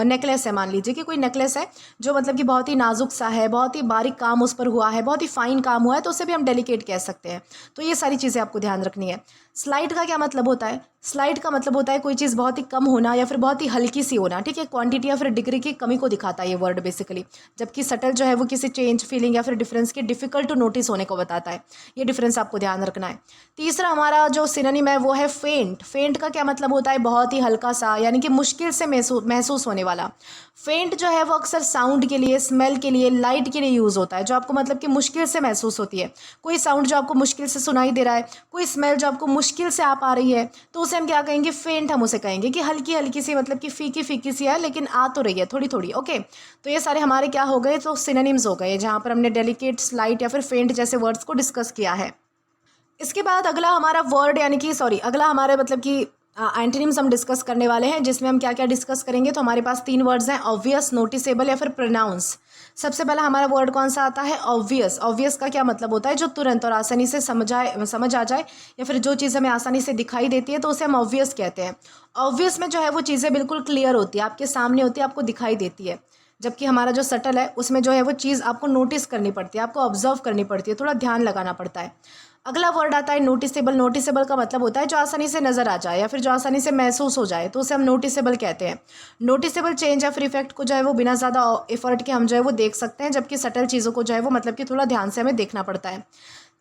Speaker 1: नेकलेस है, मान लीजिए कि कोई नेकलेस है जो मतलब कि बहुत ही नाजुक सा है, बहुत ही बारीक काम उस पर हुआ है, बहुत ही फाइन काम हुआ है, तो उसे भी हम डेलिकेट कह सकते हैं। तो ये सारी चीज़ें आपको ध्यान रखनी है। स्लाइट का क्या मतलब होता है, स्लाइट का मतलब होता है कोई चीज़ बहुत ही कम होना या फिर बहुत ही हल्की सी होना, ठीक है। क्वांटिटी या फिर डिग्री की कमी को दिखाता है ये वर्ड बेसिकली। जबकि सटल जो है वो किसी चेंज, फीलिंग या फिर डिफरेंस के डिफिकल्ट टू नोटिस होने को बताता है। ये डिफरेंस आपको ध्यान रखना है। तीसरा हमारा जो सिनोनिम है वो है फेंट। फेंट का क्या मतलब होता है, बहुत ही हल्का सा, यानी कि मुश्किल से महसूस होने वाला। फेंट जो है वो अक्सर साउंड के लिए, स्मेल के लिए, लाइट के लिए यूज़ होता है, जो आपको मतलब कि मुश्किल से महसूस होती है। कोई साउंड जो आपको मुश्किल से सुनाई दे रहा है, कोई स्मेल जो आपको मुश्किल से आ पा रही है, तो उसे हम क्या कहेंगे, फेंट। हम उसे कहेंगे कि हल्की हल्की सी, मतलब कि फीकी फीकी सी है लेकिन आ तो रही है थोड़ी थोड़ी। ओके, तो ये सारे हमारे क्या हो गए, तो सिनोनिम्स हो गए, जहाँ पर हमने डेलिकेट, स्लाइट या फिर फेंट जैसे वर्ड्स को डिस्कस किया है। इसके बाद अगला हमारा वर्ड यानी कि अगला हमारे मतलब कि एंटोनिम्स हम डिस्कस करने वाले हैं, जिसमें हम क्या क्या डिस्कस करेंगे। तो हमारे पास 3 वर्ड्स हैं, ऑब्वियस, नोटिसेबल या फिर प्रोनाउंस। सबसे पहला हमारा वर्ड कौन सा आता है, ऑब्वियस। ऑब्वियस का क्या मतलब होता है, जो तुरंत और आसानी से समझ आ जाए या फिर जो चीज़ हमें आसानी से दिखाई देती है, तो उसे हम ऑब्वियस कहते हैं। ऑब्वियस में जो है वो चीज़ें बिल्कुल क्लियर होती है, आपके सामने होती है, आपको दिखाई देती है। जबकि हमारा जो सटल है उसमें जो है वो चीज़ आपको नोटिस करनी पड़ती है, आपको ऑब्जर्व करनी पड़ती है, थोड़ा ध्यान लगाना पड़ता है। अगला वर्ड आता है नोटिसेबल। नोटिसेबल का मतलब होता है जो आसानी से नज़र आ जाए या फिर जो आसानी से महसूस हो जाए, तो उसे हम नोटिसेबल कहते हैं। नोटिसेबल चेंज या फिर इफेक्ट को जो है वो बिना ज़्यादा एफर्ट के हम जो है वो देख सकते हैं, जबकि सटल चीज़ों को जो है वो मतलब कि थोड़ा ध्यान से हमें देखना पड़ता है।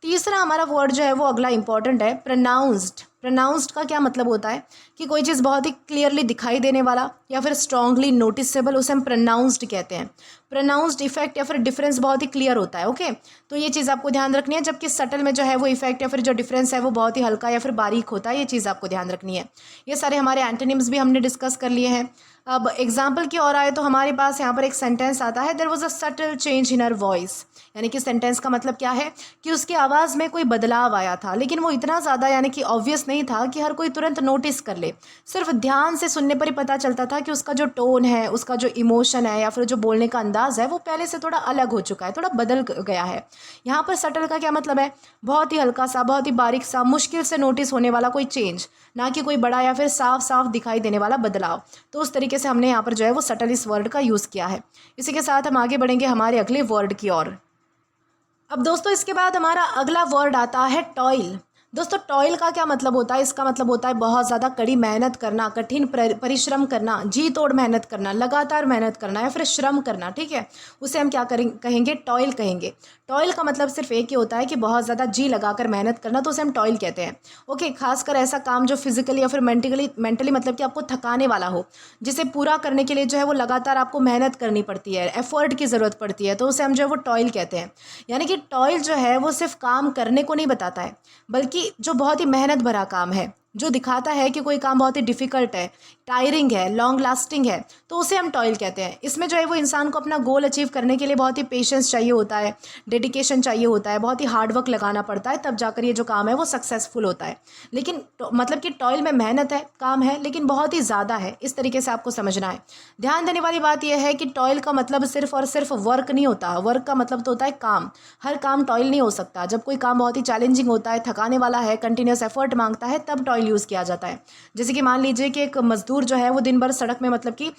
Speaker 1: तीसरा हमारा वर्ड जो है वो अगला इंपॉर्टेंट है, प्रोनाउंस्ड। प्रोनाउंस्ड का क्या मतलब होता है कि कोई चीज़ बहुत ही क्लियरली दिखाई देने वाला या फिर स्ट्रांगली नोटिसेबल, उसे हम प्रोनाउंस्ड कहते हैं। प्रोनाउंस्ड इफेक्ट या फिर डिफरेंस बहुत ही क्लियर होता है। ओके, तो ये चीज़ आपको ध्यान रखनी है। जबकि सटल में जो है वो इफेक्ट या फिर जो डिफरेंस है वो बहुत ही हल्का या फिर बारीक होता है, ये चीज़ आपको ध्यान रखनी है। ये सारे हमारे एंटोनिम्स भी हमने डिस्कस कर लिए हैं। अब एग्जाम्पल की ओर आए तो हमारे पास यहाँ पर एक सेंटेंस आता है, there was a subtle change in her voice. यानी कि सेंटेंस का मतलब क्या है कि उसकी आवाज़ में कोई बदलाव आया था, लेकिन वो इतना ज़्यादा यानी कि ऑब्वियस नहीं था कि हर कोई तुरंत नोटिस कर ले। सिर्फ ध्यान से सुनने पर ही पता चलता था कि उसका जो टोन है, उसका जो इमोशन है या फिर जो बोलने का अंदाज़ है वो पहले से थोड़ा अलग हो चुका है, थोड़ा बदल गया है। यहाँ पर सटल का क्या मतलब है, बहुत ही हल्का सा, बहुत ही बारीक सा, मुश्किल से नोटिस होने वाला कोई चेंज, ना कि कोई बड़ा या फिर साफ साफ दिखाई देने वाला बदलाव। तो उस तरीके से हमने यहाँ पर जो है वो सटल इस वर्ड का यूज़ किया है। इसी के साथ हम आगे बढ़ेंगे हमारे अगले वर्ड की ओर। अब दोस्तों इसके बाद हमारा अगला वर्ड आता है टॉयल। दोस्तों टॉयल का क्या मतलब होता है, इसका मतलब होता है बहुत ज़्यादा कड़ी मेहनत करना, कठिन परिश्रम करना, जी तोड़ मेहनत करना, लगातार मेहनत करना या फिर श्रम करना, ठीक है। उसे हम क्या कहेंगे, टॉयल कहेंगे। टॉयल का मतलब सिर्फ एक ही होता है कि बहुत ज़्यादा जी लगाकर मेहनत करना, तो उसे हम टॉयल कहते हैं। ओके, खासकर ऐसा काम जो फिजिकली या फिर मेंटली मतलब कि आपको थकाने वाला हो, जिसे पूरा करने के लिए जो है वो लगातार आपको मेहनत करनी पड़ती है, एफर्ट की ज़रूरत पड़ती है, तो उसे हम जो है वो टॉयल कहते हैं। यानी कि टॉयल जो है वो सिर्फ काम करने को नहीं बताता है, बल्कि जो बहुत ही मेहनत भरा काम है, जो दिखाता है कि कोई काम बहुत ही डिफ़िकल्ट है, टायरिंग है, लॉन्ग लास्टिंग है, तो उसे हम टॉयल कहते हैं। इसमें जो है वो इंसान को अपना गोल अचीव करने के लिए बहुत ही पेशेंस चाहिए होता है, डेडिकेशन चाहिए होता है, बहुत ही हार्ड वर्क लगाना पड़ता है, तब जाकर ये जो काम है वो सक्सेसफुल होता है। लेकिन मतलब कि टॉयल में मेहनत है, काम है, लेकिन बहुत ही ज़्यादा है, इस तरीके से आपको समझना है। ध्यान देने वाली बात यह है कि टॉयल का मतलब सिर्फ और सिर्फ वर्क नहीं होता। वर्क का मतलब तो होता है काम। हर काम टॉयल नहीं हो सकता। जब कोई काम बहुत ही चैलेंजिंग होता है, थकाने वाला है, कंटिन्यूस एफर्ट मांगता है, तब टॉयल यूज़ किया जाता है। जैसे कि मान लीजिए कि एक मजदूर जो है वो दिन भर सड़क में मतलब कि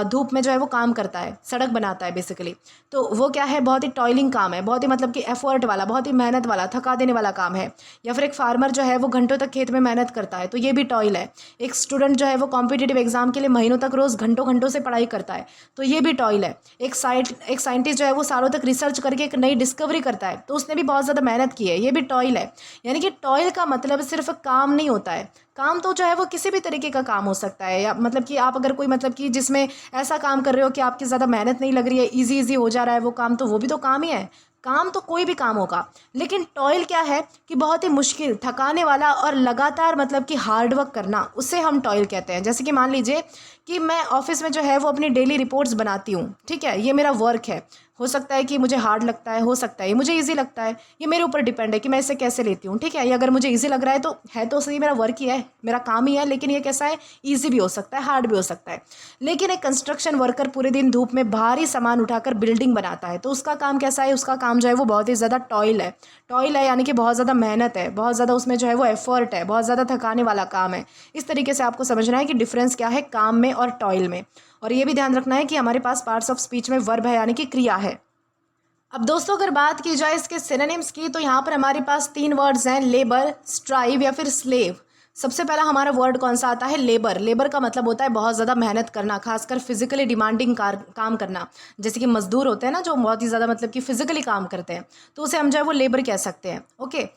Speaker 1: धूप में जो है वो काम करता है, सड़क बनाता है बेसिकली, तो वो क्या है, बहुत ही टॉयलिंग काम है, बहुत ही मतलब कि एफर्ट वाला, बहुत ही मेहनत वाला, थका देने वाला काम है। या फिर एक फार्मर जो है वो घंटों तक खेत में मेहनत करता है, तो ये भी टॉयल है। एक स्टूडेंट जो है वो कॉम्पिटिटिव एग्जाम के लिए महीनों तक रोज़ घंटों घंटों से पढ़ाई करता है, तो ये भी टॉयल है। एक साइंटिस्ट जो है वो सालों तक रिसर्च करके एक नई डिस्कवरी करता है, तो उसने भी बहुत ज़्यादा मेहनत की है, ये भी टॉयल है। यानी कि टॉयल का मतलब सिर्फ काम नहीं होता है, काम तो जो है वो किसी भी तरीके का काम हो सकता है, या मतलब कि आप अगर कोई मतलब कि जिसमें ऐसा काम कर रहे हो कि आपकी ज़्यादा मेहनत नहीं लग रही है, इजी इजी हो जा रहा है वो काम, तो वो भी तो काम ही है। काम तो कोई भी काम होगा, लेकिन टॉयल क्या है कि बहुत ही मुश्किल, थकाने वाला और लगातार मतलब कि हार्ड वर्क करना, उसे हम टॉयल कहते हैं। जैसे कि मान लीजिए कि मैं ऑफिस में जो है वो अपनी डेली रिपोर्ट्स बनाती हूँ, ठीक है, ये मेरा वर्क है। हो सकता है कि मुझे हार्ड लगता है, हो सकता है ये मुझे इजी लगता है, ये मेरे ऊपर डिपेंड है कि मैं इसे कैसे लेती हूँ, ठीक है। ये अगर मुझे इजी लग रहा है तो सही, मेरा वर्क ही है, मेरा काम ही है, लेकिन ये कैसा है, इजी भी हो सकता है, हार्ड भी हो सकता है। लेकिन एक कंस्ट्रक्शन वर्कर पूरे दिन धूप में भारी सामान उठाकर बिल्डिंग बनाता है, तो उसका काम कैसा है, उसका काम जो है वो बहुत ही ज़्यादा टॉयल है, यानी कि बहुत ज़्यादा मेहनत है, बहुत ज़्यादा उसमें जो है वो एफर्ट है, बहुत ज़्यादा थकाने वाला काम है। इस तरीके से आपको समझना है कि डिफरेंस क्या है काम में और टॉयल में। और ये भी ध्यान रखना है कि हमारे पास पार्ट्स ऑफ स्पीच में वर्ब है, यानी कि क्रिया है। अब दोस्तों अगर बात की जाए इसके सिनोनिम्स की, तो यहाँ पर हमारे पास 3 वर्ड्स हैं, लेबर, स्ट्राइव या फिर स्लेव। सबसे पहला हमारा वर्ड कौन सा आता है, लेबर। लेबर का मतलब होता है बहुत ज़्यादा मेहनत करना, खासकर फिजिकली डिमांडिंग काम करना। जैसे कि मजदूर होते हैं ना, जो बहुत ही ज़्यादा मतलब कि फिजिकली काम करते हैं, तो उसे हम जो है वो लेबर कह सकते हैं। ओके,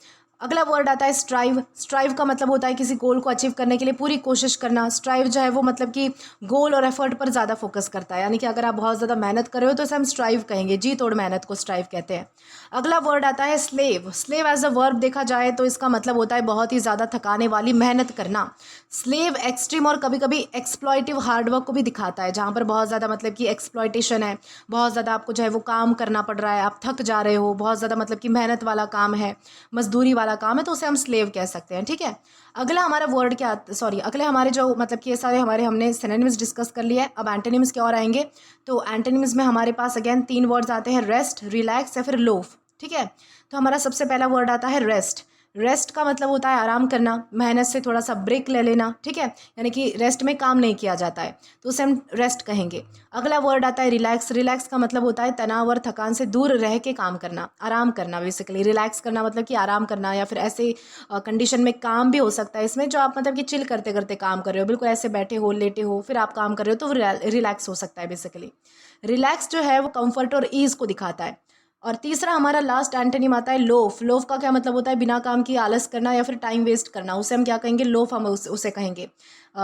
Speaker 1: अगला वर्ड आता है स्ट्राइव। स्ट्राइव का मतलब होता है किसी गोल को अचीव करने के लिए पूरी कोशिश करना। स्ट्राइव जो है वो मतलब कि गोल और एफर्ट पर ज़्यादा फोकस करता है, यानी कि अगर आप बहुत ज़्यादा मेहनत कर रहे हो तो इसे हम स्ट्राइव कहेंगे, जी तोड़ मेहनत को स्ट्राइव कहते हैं। अगला वर्ड आता है slave. Slave as a verb देखा जाए तो इसका मतलब होता है बहुत ही ज़्यादा थकाने वाली मेहनत करना। स्लेव एक्सट्रीम और कभी कभी एक्सप्लॉइटिव हार्डवर्क को भी दिखाता है, जहाँ पर बहुत ज़्यादा मतलब कि एक्सप्लॉइटेशन है, बहुत ज़्यादा आपको जो है वो काम करना पड़ रहा है, आप थक जा रहे हो, बहुत ज़्यादा मतलब कि मेहनत वाला काम है, मजदूरी वाला काम है, तो उसे हम स्लेव कह सकते हैं, ठीक है। अगला हमारा वर्ड क्या, सॉरी, अगले हमारे जो मतलब कि ये सारे हमारे हमने सिनोनिम्स डिस्कस कर लिया है। अब एंटोनिम्स क्या और आएंगे, तो एंटोनिम्स में हमारे पास अगेन 3 वर्ड्स आते हैं, रेस्ट, रिलैक्स या फिर लोफ, ठीक है। तो हमारा सबसे पहला वर्ड आता है रेस्ट। रेस्ट का मतलब होता है आराम करना, मेहनत से थोड़ा सा ब्रेक ले लेना, ठीक है, यानी कि रेस्ट में काम नहीं किया जाता है, तो उसे हम रेस्ट कहेंगे। अगला वर्ड आता है रिलैक्स। रिलैक्स का मतलब होता है तनाव और थकान से दूर रह के काम करना, आराम करना। बेसिकली रिलैक्स करना मतलब कि आराम करना, या फिर ऐसे कंडीशन में काम भी हो सकता है इसमें, जो आप मतलब कि चिल करते करते काम कर रहे हो, बिल्कुल ऐसे बैठे हो, लेटे हो, फिर आप काम कर रहे हो, तो रिलैक्स हो सकता है। बेसिकली रिलैक्स जो है वो कंफर्ट और ईज को दिखाता है। और तीसरा हमारा लास्ट एंटोनिम आता है लोफ। लोफ का क्या मतलब होता है, बिना काम की आलस करना या फिर टाइम वेस्ट करना, उसे हम क्या कहेंगे, लोफ हम उसे कहेंगे।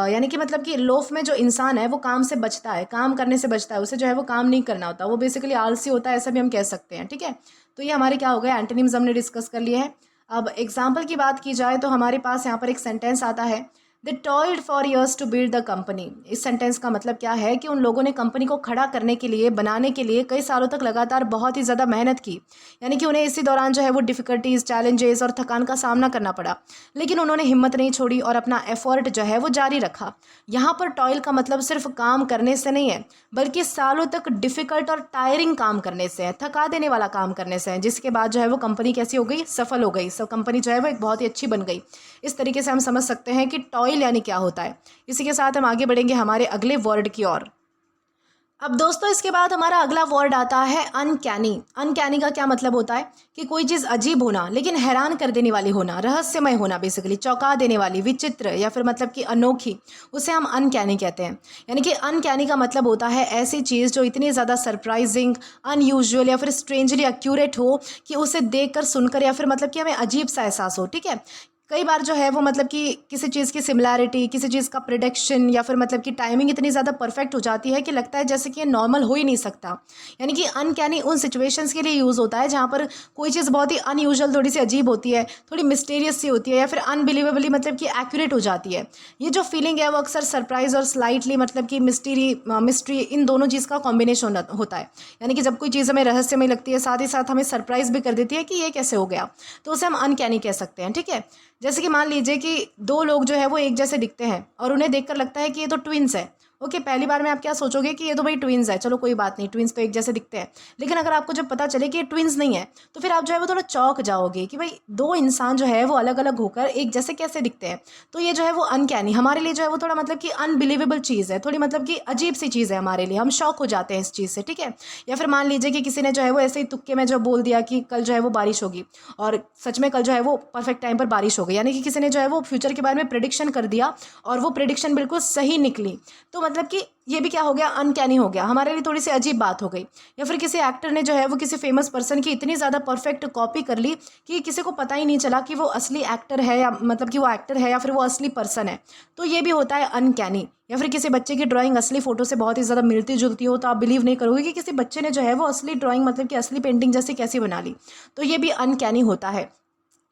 Speaker 1: यानी कि मतलब कि लोफ में जो इंसान है वो काम से बचता है, काम करने से बचता है, उसे जो है वो काम नहीं करना होता, वो बेसिकली आलसी होता है, ऐसा भी हम कह सकते हैं, ठीक है। तो ये हमारे क्या हो गए, एंटोनिम्स हमने डिस्कस कर लिए हैं। अब एग्जाम्पल की बात की जाए तो हमारे पास यहाँ पर एक सेंटेंस आता है, they toiled for years to build the company. इस सेंटेंस का मतलब क्या है कि उन लोगों ने कंपनी को खड़ा करने के लिए, बनाने के लिए कई सालों तक लगातार बहुत ही ज़्यादा मेहनत की, यानी कि उन्हें इसी दौरान जो है वो डिफ़िकल्टीज, चैलेंजेस और थकान का सामना करना पड़ा, लेकिन उन्होंने हिम्मत नहीं छोड़ी और अपना एफर्ट जो है वो जारी रखा। यहाँ पर टॉयल का मतलब सिर्फ काम करने से नहीं है, बल्कि सालों तक डिफ़िकल्ट और टायरिंग काम करने से है, थका देने वाला काम करने से है, जिसके बाद जो है वो कंपनी कैसी हो गई, सफल हो गई। सब कंपनी जो है वो एक बहुत ही अच्छी बन गई। इस तरीके से हम समझ सकते हैं कि टॉयल यानी क्या होता है। इसी के साथ हम आगे बढ़ेंगे हमारे अगले वर्ड की ओर। अब दोस्तों इसके बाद हमारा अगला वर्ड आता है अनकैनी। अनकैनी का क्या मतलब होता है कि कोई चीज़ अजीब होना, लेकिन हैरान कर देने वाली होना, रहस्यमय होना, बेसिकली चौंका देने वाली, विचित्र या फिर मतलब कि अनोखी, उसे हम अनकैनी कहते हैं। यानी कि अनकैनी का मतलब होता है ऐसी चीज़ जो इतनी ज़्यादा सरप्राइजिंग, अनयूजुअल या फिर स्ट्रेंजली एक्यूरेट हो कि उसे देखकर, सुनकर या फिर मतलब कि हमें अजीब सा एहसास हो, ठीक है। कई बार जो है वो मतलब कि किसी चीज़ की सिमिलैरिटी, किसी चीज़ का प्रिडिक्शन या फिर मतलब कि टाइमिंग इतनी ज़्यादा परफेक्ट हो जाती है कि लगता है जैसे कि ये नॉर्मल हो ही नहीं सकता। यानी कि अनकैनी उन सिचुएशंस के लिए यूज़ होता है जहाँ पर कोई चीज़ बहुत ही अनयूजुअल, थोड़ी सी अजीब होती है, थोड़ी मिस्टीरियस सी होती है, या फिर अनबिलीवेबली मतलब कि एक्यूरेट हो जाती है। ये जो फीलिंग है वो अक्सर सरप्राइज और स्लाइटली मतलब कि मिस्ट्री इन दोनों चीज़ का कॉम्बिनेशन होता है। यानी कि जब कोई चीज़ हमें रहस्यमय लगती है, साथ ही साथ हमें सरप्राइज भी कर देती है कि ये कैसे हो गया, तो उसे हम अनकैनी कह सकते हैं, ठीक है। जैसे कि मान लीजिए कि 2 लोग जो है वो एक जैसे दिखते हैं और उन्हें देखकर लगता है कि ये तो ट्विंस है। ओके, पहली बार में आप क्या सोचोगे कि ये तो भाई ट्विंस है, चलो कोई बात नहीं, ट्विंस तो एक जैसे दिखते हैं। लेकिन अगर आपको जब पता चले कि ये ट्विंस नहीं है, तो फिर आप जो है वो थोड़ा चौंक जाओगे कि भाई 2 इंसान जो है वो अलग अलग होकर एक जैसे कैसे दिखते हैं। तो ये जो है वो अनकैनी हमारे लिए जो है वो थोड़ा मतलब कि अनबिलीवेबल चीज़ है, थोड़ी मतलब कि अजीब सी चीज़ है हमारे लिए, हम शॉक हो जाते हैं इस चीज़ से, ठीक है। या फिर मान लीजिए कि किसी ने जो है वो ऐसे ही तुक्के में जो बोल दिया कि कल जो है वो बारिश होगी, और सच में कल जो है वो परफेक्ट टाइम पर बारिश हो गई, यानी कि किसी ने जो है वो फ्यूचर के बारे में प्रेडिक्शन कर दिया और वो प्रेडिक्शन बिल्कुल सही निकली। तो मतलब कि ये भी क्या हो गया, अनकैनी हो गया, हमारे लिए थोड़ी सी अजीब बात हो गई। या फिर किसी एक्टर ने जो है वो किसी फेमस पर्सन की इतनी ज़्यादा परफेक्ट कॉपी कर ली कि किसी को पता ही नहीं चला कि वो असली एक्टर है, या मतलब कि वो एक्टर है या फिर वो असली पर्सन है। तो ये भी होता है अनकैनी। या फिर किसी बच्चे की ड्राइंग असली फ़ोटो से बहुत ही ज़्यादा मिलती जुलती हो, तो आप बिलीव नहीं करोगे कि किसी बच्चे ने जो है वो असली ड्राइंग मतलब कि असली पेंटिंग जैसी कैसी बना ली। तो ये भी अनकैनी होता है।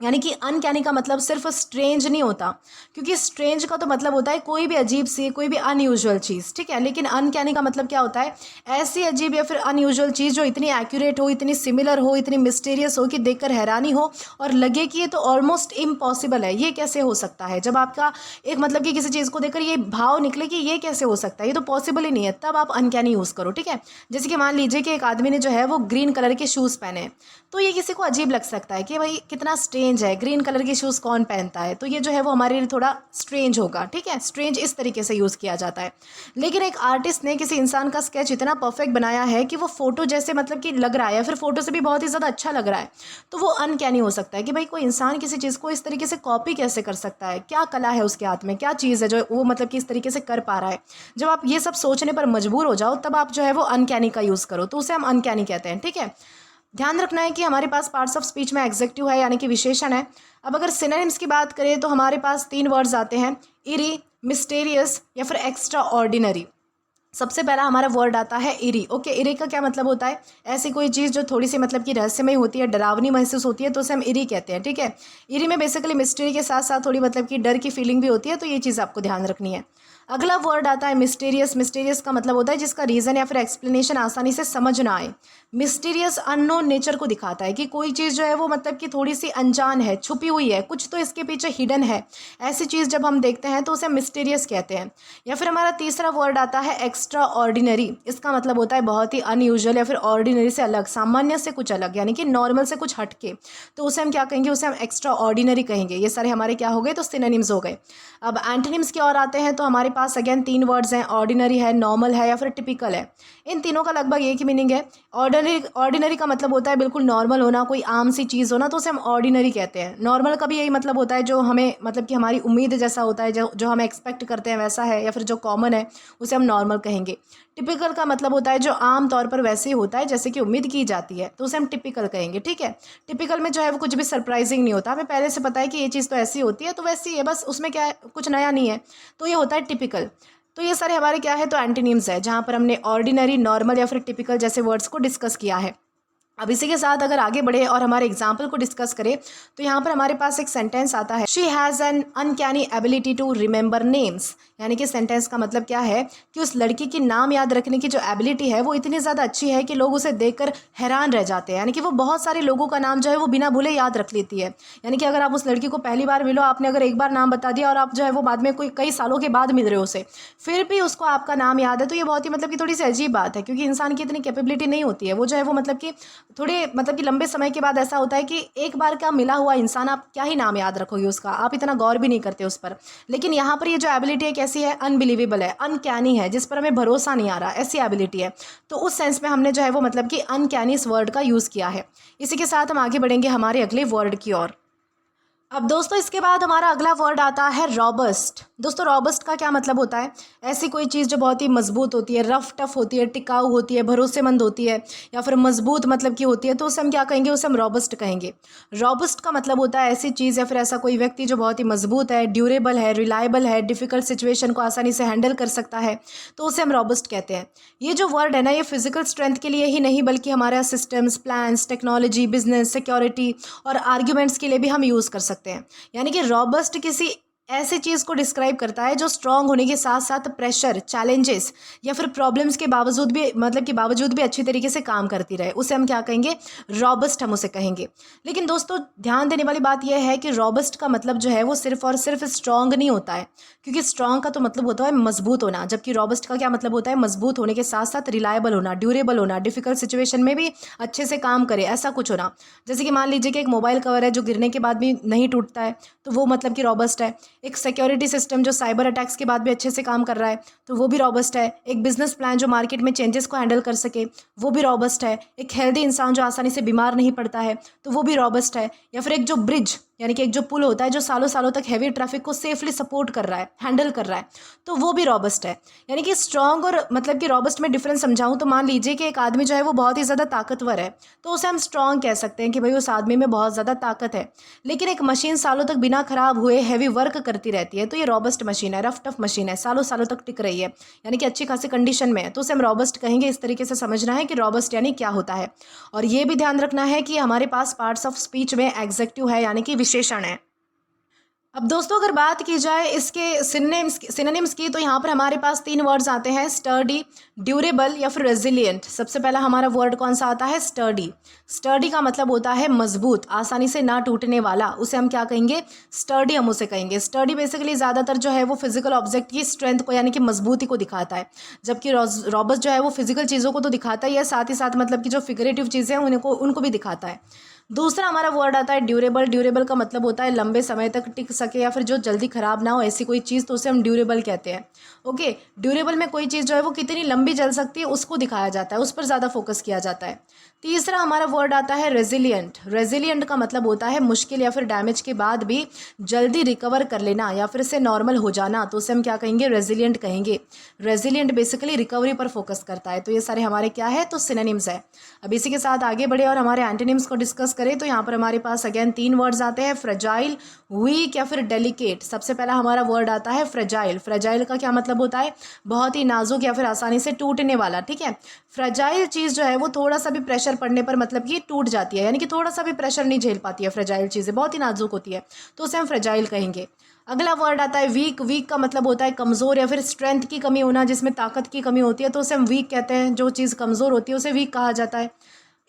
Speaker 1: यानी कि अनकैनी का मतलब सिर्फ स्ट्रेंज नहीं होता, क्योंकि स्ट्रेंज का तो मतलब होता है कोई भी अजीब सी, कोई भी अनयूजुअल चीज़, ठीक है। लेकिन अनकैनी का मतलब क्या होता है, ऐसी अजीब या फिर अनयूजुअल चीज़ जो इतनी एक्यूरेट हो, इतनी सिमिलर हो, इतनी मिस्टीरियस हो कि देखकर हैरानी हो और लगे कि ये तो ऑलमोस्ट इम्पॉसिबल है, ये कैसे हो सकता है। जब आपका एक मतलब कि किसी चीज़ को देखकर ये भाव निकले कि ये कैसे हो सकता है, ये तो पॉसिबल ही नहीं है, तब आप अनकैनी यूज़ करो, ठीक है। जैसे कि मान लीजिए कि एक आदमी ने जो है वो ग्रीन कलर के शूज़ पहने हैं, तो ये किसी को अजीब लग सकता है कि भाई कितना स्ट्रेंज है, ग्रीन कलर के शूज़ कौन पहनता है, तो ये जो है वो हमारे लिए थोड़ा स्ट्रेंज होगा, ठीक है। स्ट्रेंज इस तरीके से यूज़ किया जाता है। लेकिन एक आर्टिस्ट ने किसी इंसान का स्केच इतना परफेक्ट बनाया है कि वो फोटो जैसे मतलब कि लग रहा है, या फिर फोटो से भी बहुत ही ज़्यादा अच्छा लग रहा है, तो वो अनकैनी हो सकता है कि भाई कोई इंसान किसी चीज़ को इस तरीके से कॉपी कैसे कर सकता है, क्या कला है उसके हाथ में, क्या चीज़ है जो वो मतलब कि इस तरीके से कर पा रहा है। जब आप ये सब सोचने पर मजबूर हो जाओ, तब आप जो है वो अनकैनी का यूज़ करो, तो उसे हम अनकैनी कहते हैं, ठीक है। ध्यान रखना है कि हमारे पास पार्ट्स ऑफ स्पीच में एग्जेक्टिव है, यानी कि विशेषण है। अब अगर सिनोनिम्स की बात करें तो हमारे पास 3 वर्ड्स आते हैं, इरी, मिस्टेरियस या फिर एक्स्ट्रा ऑर्डिनरी। सबसे पहला हमारा वर्ड आता है इरी। ओके, इरी का क्या मतलब होता है, ऐसी कोई चीज़ जो थोड़ी सी मतलब कि रहस्यमय होती है, डरावनी महसूस होती है, तो उसे हम इरी कहते हैं, ठीक है। इरी में बेसिकली मिस्ट्री के साथ साथ थोड़ी मतलब कि डर की फीलिंग भी होती है, तो ये चीज़ आपको ध्यान रखनी है। अगला वर्ड आता है मिस्टीरियस। मिस्टीरियस का मतलब होता है जिसका रीज़न या फिर एक्सप्लेनेशन आसानी से समझ ना आए। मिस्टीरियस अननोन नेचर को दिखाता है कि कोई चीज़ जो है वो मतलब कि थोड़ी सी अनजान है, छुपी हुई है, कुछ तो इसके पीछे हिडन है। ऐसी चीज़ जब हम देखते हैं तो उसे मिस्टीरियस कहते हैं। या फिर हमारा तीसरा वर्ड आता है एक्स्ट्रा ऑर्डिनरी। इसका मतलब होता है बहुत ही अनयूजुअल या फिर ऑर्डिनरी से अलग, सामान्य से कुछ अलग, यानी कि नॉर्मल से कुछ हटके, तो उसे हम क्या कहेंगे, उसे हम एक्स्ट्रा ऑर्डिनरी कहेंगे। ये सारे हमारे क्या हो गए, तो सिनोनिम्स हो गए। अब एंटोनिम्स की ओर आते हैं तो हमारे पास अगेन 3 वर्ड्स हैं, ऑर्डिनरी है, नॉर्मल है या फिर टिपिकल है। इन तीनों का लगभग एक ही मीनिंग है। ऑर्डिनरी का मतलब होता है बिल्कुल नॉर्मल होना, कोई आम सी चीज़ होना, तो उसे हम ऑर्डिनरी कहते हैं। नॉर्मल का भी यही मतलब होता है जो हमें मतलब कि हमारी उम्मीद जैसा होता है, जो हम एक्सपेक्ट करते हैं वैसा है, या फिर जो कॉमन है उसे हम नॉर्मल कहेंगे। टिपिकल का मतलब होता है जो आम तौर पर वैसे ही होता है जैसे कि उम्मीद की जाती है, तो उसे हम टिपिकल कहेंगे, ठीक है। टिपिकल में जो है वो कुछ भी सरप्राइजिंग नहीं होता, हमें पहले से पता है कि ये चीज़ तो ऐसी होती है, तो वैसी है, बस उसमें क्या है, कुछ नया नहीं है, तो ये होता है टिपिकल। तो ये सारे हमारे क्या है, तो एंटीनिम्स है, जहाँ पर हमने ऑर्डिनरी, नॉर्मल या फिर टिपिकल जैसे वर्ड्स को डिस्कस किया है। अब इसी के साथ अगर आगे बढ़े और हमारे एग्जाम्पल को डिस्कस करें, तो यहाँ पर हमारे पास एक सेंटेंस आता है, she has an uncanny ability to remember names. यानी कि सेंटेंस का मतलब क्या है कि उस लड़की की नाम याद रखने की जो एबिलिटी है वो इतनी ज़्यादा अच्छी है कि लोग उसे देखकर हैरान रह जाते हैं। यानी कि वो बहुत सारे लोगों का नाम जो है वो बिना भूले याद रख लेती है। यानी कि अगर आप उस लड़की को पहली बार मिलो, आपने अगर एक बार नाम बता दिया और आप जो है वो बाद में कोई कई सालों के बाद मिल रहे हो उसे, फिर भी उसको आपका नाम याद है, तो ये बहुत ही मतलब कि थोड़ी सी अजीब बात है, क्योंकि इंसान की इतनी कैपेबिलिटी नहीं होती है। वो जो है वो मतलब कि थोड़े मतलब कि लंबे समय के बाद ऐसा होता है कि एक बार का मिला हुआ इंसान, आप क्या ही नाम याद रखोगे उसका, आप इतना गौर भी नहीं करते उस पर। लेकिन यहाँ पर ये जो एबिलिटी है कैसी है, अनबिलीवेबल है, अनकैनी है, जिस पर हमें भरोसा नहीं आ रहा, ऐसी एबिलिटी है। तो उस सेंस में हमने जो है वो मतलब कि अनकैनी इस वर्ड का यूज़ किया है। इसी के साथ हम आगे बढ़ेंगे हमारे अगले वर्ड की ओर। अब दोस्तों इसके बाद हमारा अगला वर्ड आता है रॉबस्ट। दोस्तों रॉबस्ट का क्या मतलब होता है, ऐसी कोई चीज़ जो बहुत ही मजबूत होती है, रफ टफ होती है, टिकाऊ होती है, भरोसेमंद होती है, या फिर मजबूत मतलब की होती है, तो उसे हम क्या कहेंगे, उसे हम रॉबस्ट कहेंगे। रॉबस्ट का मतलब होता है ऐसी चीज़ या फिर ऐसा कोई व्यक्ति जो बहुत ही मजबूत है, ड्यूरेबल है, रिलायबल है, डिफिकल्ट सिचुएशन को आसानी से हैंडल कर सकता है, तो उसे हम रॉबस्ट कहते हैं। ये जो वर्ड है ना, ये फिजिकल स्ट्रेंथ के लिए ही नहीं बल्कि हमारा systems, plans, technology, business, security और आर्ग्यूमेंट्स के लिए भी हम यूज़ कर सकते हैं। यानी कि रॉबस्ट किसी ऐसी चीज़ को डिस्क्राइब करता है जो स्ट्रांग होने के साथ साथ प्रेशर, चैलेंजेस या फिर प्रॉब्लम्स के बावजूद भी अच्छी तरीके से काम करती रहे, उसे हम क्या कहेंगे, रॉबस्ट हम उसे कहेंगे। लेकिन दोस्तों ध्यान देने वाली बात यह है कि रॉबस्ट का मतलब जो है वो सिर्फ और सिर्फ स्ट्रांग नहीं होता है, क्योंकि स्ट्रांग का तो मतलब होता है मजबूत होना, जबकि रॉबस्ट का क्या मतलब होता है, मजबूत होने के साथ साथ रिलायबल होना, ड्यूरेबल होना, डिफिकल्ट सिचुएशन में भी अच्छे से काम करे, ऐसा कुछ होना। जैसे कि मान लीजिए कि एक मोबाइल कवर है जो गिरने के बाद भी नहीं टूटता है, तो वो मतलब कि रॉबस्ट है। एक सिक्योरिटी सिस्टम जो साइबर अटैक्स के बाद भी अच्छे से काम कर रहा है, तो वो भी रॉबस्ट है। एक बिजनेस प्लान जो मार्केट में चेंजेस को हैंडल कर सके, वो भी रॉबस्ट है। एक हेल्दी इंसान जो आसानी से बीमार नहीं पड़ता है, तो वो भी रॉबस्ट है। या फिर एक जो ब्रिज यानी कि एक जो पुल होता है जो सालों सालों तक हैवी ट्रैफिक को सेफली सपोर्ट कर रहा है, हैंडल कर रहा है, तो वो भी रॉबस्ट है। यानी कि स्ट्रॉन्ग और मतलब कि रॉबस्ट में डिफरेंस समझाऊं तो मान लीजिए कि एक आदमी जो है वो बहुत ही ज़्यादा ताकतवर है, तो उसे हम स्ट्रॉन्ग कह सकते हैं कि भाई उस आदमी में बहुत ज़्यादा ताकत है। लेकिन एक मशीन सालों तक बिना खराब हुए हैवी वर्क करती रहती है, तो ये रॉबस्ट मशीन है, रफ टफ मशीन है, सालों सालों तक टिक रही है, यानी कि अच्छी खासी कंडीशन में है, तो उसे हम रॉबस्ट कहेंगे। इस तरीके से समझना है कि रॉबस्ट यानी क्या होता है। और ये भी ध्यान रखना है कि हमारे पास पार्ट्स ऑफ स्पीच में एग्जेक्टिव है यानी कि विशेषण है। अब दोस्तों अगर बात की जाए इसके सिनोनिम्स की, तो यहाँ पर हमारे पास 3 वर्ड्स आते हैं, स्टर्डी, ड्यूरेबल या फिर रेजिलिएंट। सबसे पहला हमारा वर्ड कौन सा आता है? स्टर्डी। स्टर्डी का मतलब होता है मजबूत, आसानी से ना टूटने वाला, उसे हम क्या कहेंगे? स्टर्डी हम उसे कहेंगे। स्टर्डी बेसिकली ज़्यादातर जो है वो फिजिकल ऑब्जेक्ट की स्ट्रेंथ को यानी कि मजबूती को दिखाता है, जबकि रॉबस्ट जो है वो फिजिकल चीज़ों को तो दिखाता ही है, साथ ही साथ मतलब कि जो फिगरेटिव चीज़ें हैं उनको भी दिखाता है। दूसरा हमारा वर्ड आता है ड्यूरेबल। ड्यूरेबल का मतलब होता है लंबे समय तक टिक सके या फिर जो जल्दी ख़राब ना हो, ऐसी कोई चीज़, तो उसे हम ड्यूरेबल कहते हैं। ओके, ड्यूरेबल में कोई चीज़ जो है वो कितनी लंबी चल सकती है उसको दिखाया जाता है, उस पर ज़्यादा फोकस किया जाता है। तीसरा हमारा वर्ड आता है रेजिलिएंट। रेजिलिएंट का मतलब होता है मुश्किल या फिर डैमेज के बाद भी जल्दी रिकवर कर लेना या फिर से नॉर्मल हो जाना, तो उसे हम क्या कहेंगे? रेजिलिएंट कहेंगे। रेजिलिएंट बेसिकली रिकवरी पर फोकस करता है। तो ये सारे हमारे क्या है? तो सिनोनिम्स है। अब इसी के साथ आगे बढ़े और हमारे एंटोनिम्स को डिस्कस करें, तो यहाँ पर हमारे पास अगेन 3 वर्ड्स आते हैं, फ्रेजाइल, वीक या फिर डेलिकेट। सबसे पहला हमारा वर्ड आता है फ्रेजाइल। फ्रेजाइल का क्या मतलब होता है? बहुत ही नाजुक या फिर आसानी से टूटने वाला। ठीक है, फ्रेजाइल चीज़ जो है वो थोड़ा सा भी प्रेशर पड़ने पर मतलब कि टूट जाती है, यानी कि थोड़ा सा भी प्रेशर नहीं झेल पाती है। फ्रेजाइल चीज़ें बहुत ही नाजुक होती है, तो उसे हम फ्रेजाइल कहेंगे। अगला वर्ड आता है वीक। वीक का मतलब होता है कमज़ोर या फिर स्ट्रेंथ की कमी होना, जिसमें ताकत की कमी होती है, तो उसे हम वीक कहते हैं। जो चीज़ कमज़ोर होती है उसे वीक कहा जाता है।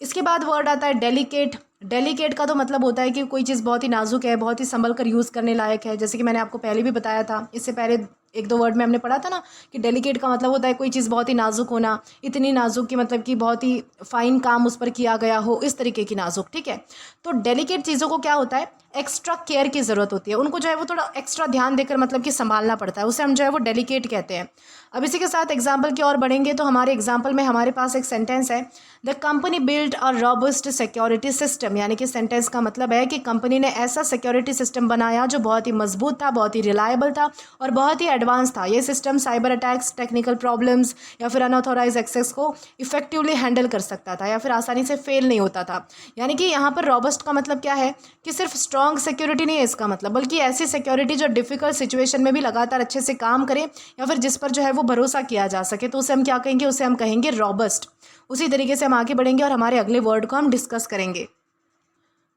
Speaker 1: इसके बाद वर्ड आता है डेलिकेट। डेलिकेट का तो मतलब होता है कि कोई चीज़ बहुत ही नाजुक है, बहुत ही संभल कर यूज़ करने लायक है, जैसे कि मैंने आपको पहले भी बताया था, इससे पहले 1-2 वर्ड में हमने पढ़ा था ना कि डेलिकेट का मतलब होता है कोई चीज़ बहुत ही नाजुक होना, इतनी नाजुक कि मतलब कि बहुत ही फाइन काम उस पर किया गया हो, इस तरीके की नाजुक। ठीक है, तो डेलिकेट चीज़ों को क्या होता है? एक्स्ट्रा केयर की ज़रूरत होती है, उनको जो है वो थोड़ा एक्स्ट्रा ध्यान देकर मतलब कि संभालना पड़ता है, उसे हम जो है वो डेलिकेट कहते हैं। अब इसी के साथ एग्जाम्पल की ओर बढ़ेंगे, तो हमारे एग्जाम्पल में हमारे पास एक सेंटेंस है, the company build a robust security system. यानी कि सेंटेंस का मतलब है कि कंपनी ने ऐसा सिक्योरिटी सिस्टम बनाया जो बहुत ही मजबूत था, बहुत ही रिलायबल था और बहुत ही एडवांस था। ये system cyber attacks, technical problems या फिर अनऑथोराइज एक्सेस को इफेक्टिवली हैंडल कर सकता था या फिर आसानी से फेल नहीं होता था। यानी कि यहाँ पर रॉबस्ट का मतलब क्या है कि सिर्फ स्ट्रॉन्ग सिक्योरिटी नहीं है इसका मतलब, बल्कि ऐसी सिक्योरिटी जो डिफिकल्ट सिचुएशन में भी लगातार अच्छे से काम करे या फिर जिस पर जो है वो भरोसा किया जा सके, तो उसे हम क्या कहेंगे? उसे हम कहेंगे रॉबस्ट। उसी तरीके से हम आगे बढ़ेंगे और हमारे अगले वर्ड को हम डिस्कस करेंगे।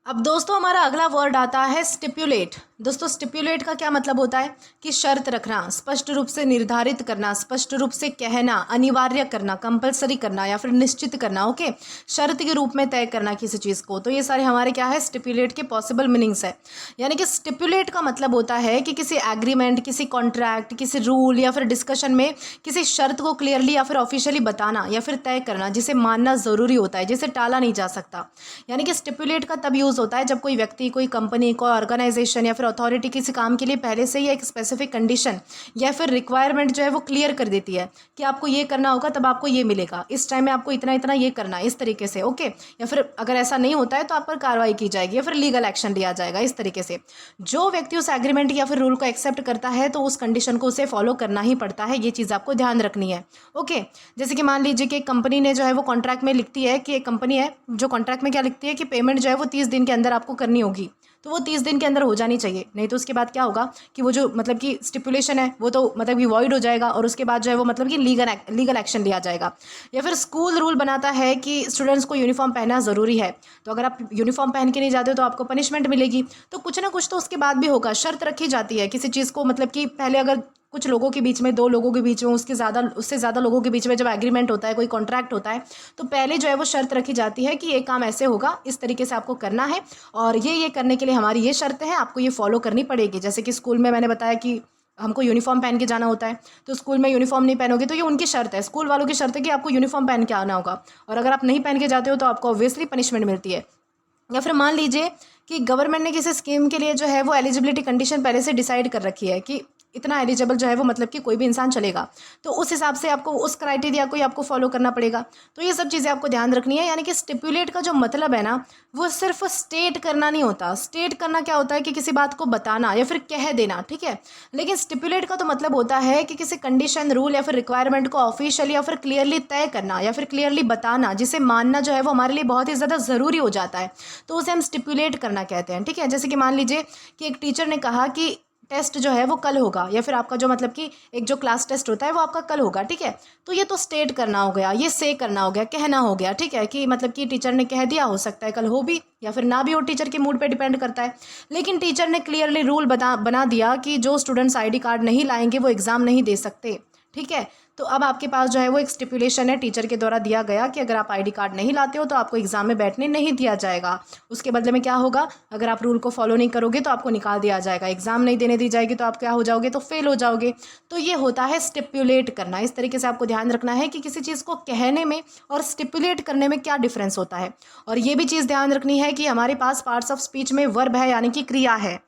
Speaker 1: अब दोस्तों हमारा अगला वर्ड आता है स्टिपुलेट। दोस्तों स्टिपुलेट का क्या मतलब होता है कि शर्त रखना, स्पष्ट रूप से निर्धारित करना, स्पष्ट रूप से कहना, अनिवार्य करना, कंपलसरी करना या फिर निश्चित करना। ओके, शर्त के रूप में तय करना किसी चीज़ को। तो ये सारे हमारे क्या है? स्टिपुलेट के पॉसिबल मीनिंग्स है। यानी कि स्टिपुलेट का मतलब होता है कि किसी एग्रीमेंट, किसी कॉन्ट्रैक्ट, किसी रूल या फिर डिस्कशन में किसी शर्त को क्लियरली या फिर ऑफिशियली बताना या फिर तय करना, जिसे मानना ज़रूरी होता है, जिसे टाला नहीं जा सकता। यानी कि स्टिपुलेट का तब यूज़ होता है जब कोई व्यक्ति, कोई कंपनी, कोई ऑर्गेनाइजेशन या फिर अथॉरिटी किसी काम के लिए पहले से ही एक स्पेसिफिक कंडीशन या फिर रिक्वायरमेंट जो है वो क्लियर कर देती है कि आपको ये करना होगा, तब आपको ये मिलेगा, इस टाइम में आपको इतना इतना ये करना है, इस तरीके से। ओके, या फिर अगर ऐसा नहीं होता है तो आप पर कार्रवाई की जाएगी या फिर लीगल एक्शन लिया जाएगा। इस तरीके से जो व्यक्ति उस एग्रीमेंट या फिर रूल को एक्सेप्ट करता है तो उस कंडीशन को उसे फॉलो करना ही पड़ता है। ये चीज़ आपको ध्यान रखनी है। ओके, जैसे कि मान लीजिए कि एक कंपनी ने जो है वो कॉन्ट्रैक्ट में लिखती है कि एक कंपनी है जो कॉन्ट्रैक्ट में क्या लिखती है कि पेमेंट जो है वो 30 दिन के अंदर आपको करनी होगी, तो वो 30 दिन के अंदर हो जानी चाहिए, नहीं तो उसके बाद क्या होगा कि वो जो मतलब कि स्टिपुलेशन है वो तो मतलब कि वॉइड हो जाएगा और उसके बाद जो है वो मतलब कि लीगल एक्शन लिया जाएगा। या फिर स्कूल रूल बनाता है कि स्टूडेंट्स को यूनिफॉर्म पहनना ज़रूरी है, तो अगर आप यूनिफॉर्म पहन के नहीं जाते हो तो आपको पनिशमेंट मिलेगी। तो कुछ ना कुछ तो उसके बाद भी होगा, शर्त रखी जाती है किसी चीज़ को, मतलब कि पहले अगर कुछ लोगों के बीच में, 2 लोगों के बीच में, उससे ज़्यादा लोगों के बीच में जब एग्रीमेंट होता है, कोई कॉन्ट्रैक्ट होता है, तो पहले जो है वो शर्त रखी जाती है कि ये काम ऐसे होगा, इस तरीके से आपको करना है और ये करने के लिए हमारी ये शर्तें हैं, आपको ये फॉलो करनी पड़ेगी। जैसे कि स्कूल में मैंने बताया कि हमको यूनिफॉर्म पहन के जाना होता है, तो स्कूल में यूनिफॉर्म नहीं पहनोगे तो ये उनकी शर्त है, स्कूल वालों की शर्त है कि आपको यूनिफॉर्म पहन के आना होगा, और अगर आप नहीं पहन के जाते हो तो आपको ऑब्वियसली पनिशमेंट मिलती है। या फिर मान लीजिए कि गवर्नमेंट ने किसी स्कीम के लिए जो है वो एलिजिबिलिटी कंडीशन पहले से डिसाइड कर रखी है कि इतना एलिजिबल जो है वो मतलब कि कोई भी इंसान चलेगा, तो उस हिसाब से आपको उस क्राइटेरिया को ही आपको फॉलो करना पड़ेगा। तो ये सब चीज़ें आपको ध्यान रखनी है। यानी कि स्टिपुलेट का जो मतलब है ना, वो सिर्फ स्टेट करना नहीं होता। स्टेट करना क्या होता है कि किसी बात को बताना या फिर कह देना, ठीक है। लेकिन स्टिपुलेट का तो मतलब होता है कि किसी कंडीशन, रूल या फिर रिक्वायरमेंट को ऑफिशियली या फिर क्लियरली तय करना या फिर क्लियरली बताना, जिसे मानना जो है वो हमारे लिए बहुत ही ज़्यादा ज़रूरी हो जाता है, तो उसे हम स्टिपुलेट करना कहते हैं, ठीक है। जैसे कि मान लीजिए कि एक टीचर ने कहा कि टेस्ट जो है वो कल होगा, या फिर आपका जो मतलब कि एक जो क्लास टेस्ट होता है वो आपका कल होगा, ठीक है। तो ये तो स्टेट करना हो गया, ये से करना हो गया, कहना हो गया, ठीक है, कि मतलब कि टीचर ने कह दिया, हो सकता है कल हो भी या फिर ना भी हो, टीचर के मूड पे डिपेंड करता है। लेकिन टीचर ने क्लियरली रूल बना दिया कि जो स्टूडेंट्स आईडी कार्ड नहीं लाएंगे वो एग्ज़ाम नहीं दे सकते, ठीक है। तो अब आपके पास जो है वो एक स्टिपुलेशन है टीचर के द्वारा दिया गया कि अगर आप आईडी कार्ड नहीं लाते हो तो आपको एग्जाम में बैठने नहीं दिया जाएगा। उसके बदले में क्या होगा, अगर आप रूल को फॉलो नहीं करोगे तो आपको निकाल दिया जाएगा, एग्जाम नहीं देने दी जाएगी, तो आप क्या हो जाओगे, तो फेल हो जाओगे। तो ये होता है स्टिपुलेट करना। इस तरीके से आपको ध्यान रखना है कि किसी चीज़ को कहने में और स्टिपुलेट करने में क्या डिफरेंस होता है। और ये भी चीज़ ध्यान रखनी है कि हमारे पास पार्ट्स ऑफ स्पीच में वर्ब है, यानी कि क्रिया है।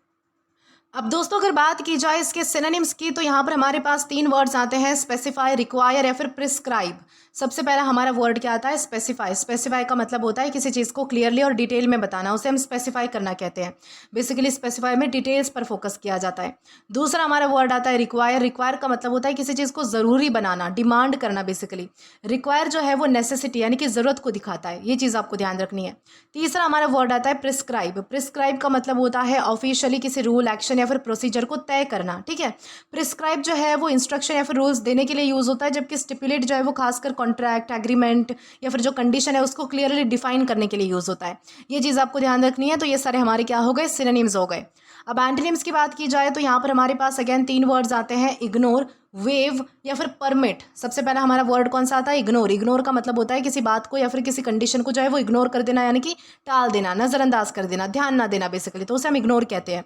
Speaker 1: अब दोस्तों अगर बात की जाए इसके सिनोनिम्स की, तो यहाँ पर हमारे पास 3 वर्ड्स आते हैं, स्पेसिफाई, रिक्वायर या फिर प्रिस्क्राइब। सबसे पहला हमारा वर्ड क्या आता है, स्पेसिफाई। स्पेसिफाई का मतलब होता है किसी चीज़ को क्लियरली और डिटेल में बताना, उसे हम स्पेसिफाई करना कहते हैं। बेसिकली स्पेसिफाई में डिटेल्स पर फोकस किया जाता है। दूसरा हमारा वर्ड आता है रिक्वायर। रिक्वायर का मतलब होता है किसी चीज़ को ज़रूरी बनाना, डिमांड करना बेसिकली। रिक्वायर जो है वो नेसेसिटी यानी कि ज़रूरत को दिखाता है, ये चीज़ आपको ध्यान रखनी है। तीसरा हमारा वर्ड आता है प्रिस्क्राइब। प्रिस्क्राइब का मतलब होता है ऑफिशियली किसी रूल, एक्शन या फिर प्रोसीजर को तय करना, ठीक है। प्रिस्क्राइब जो है वो इंस्ट्रक्शन या फिर रूल्स देने के लिए यूज़ होता है, जबकि स्टिपुलेट जो है वो खासकर कॉन्ट्रैक्ट, एग्रीमेंट या फिर जो कंडीशन है उसको क्लियरली डिफाइन करने के लिए यूज़ होता है। ये चीज़ आपको ध्यान रखनी है। तो ये सारे हमारे क्या हो गए, सिनोनिम्स हो गए। अब एंटोनिम्स की बात की जाए तो यहाँ पर हमारे पास अगेन 3 वर्ड्स आते हैं, इग्नोर, वेव या फिर परमिट। सबसे पहला हमारा वर्ड कौन सा आता है, इग्नोर। इग्नोर का मतलब होता है किसी बात को या फिर किसी कंडीशन को जो है वो इग्नोर कर देना, यानी कि टाल देना, नज़रअंदाज कर देना, ध्यान ना देना बेसिकली, तो उसे हम इग्नोर कहते हैं।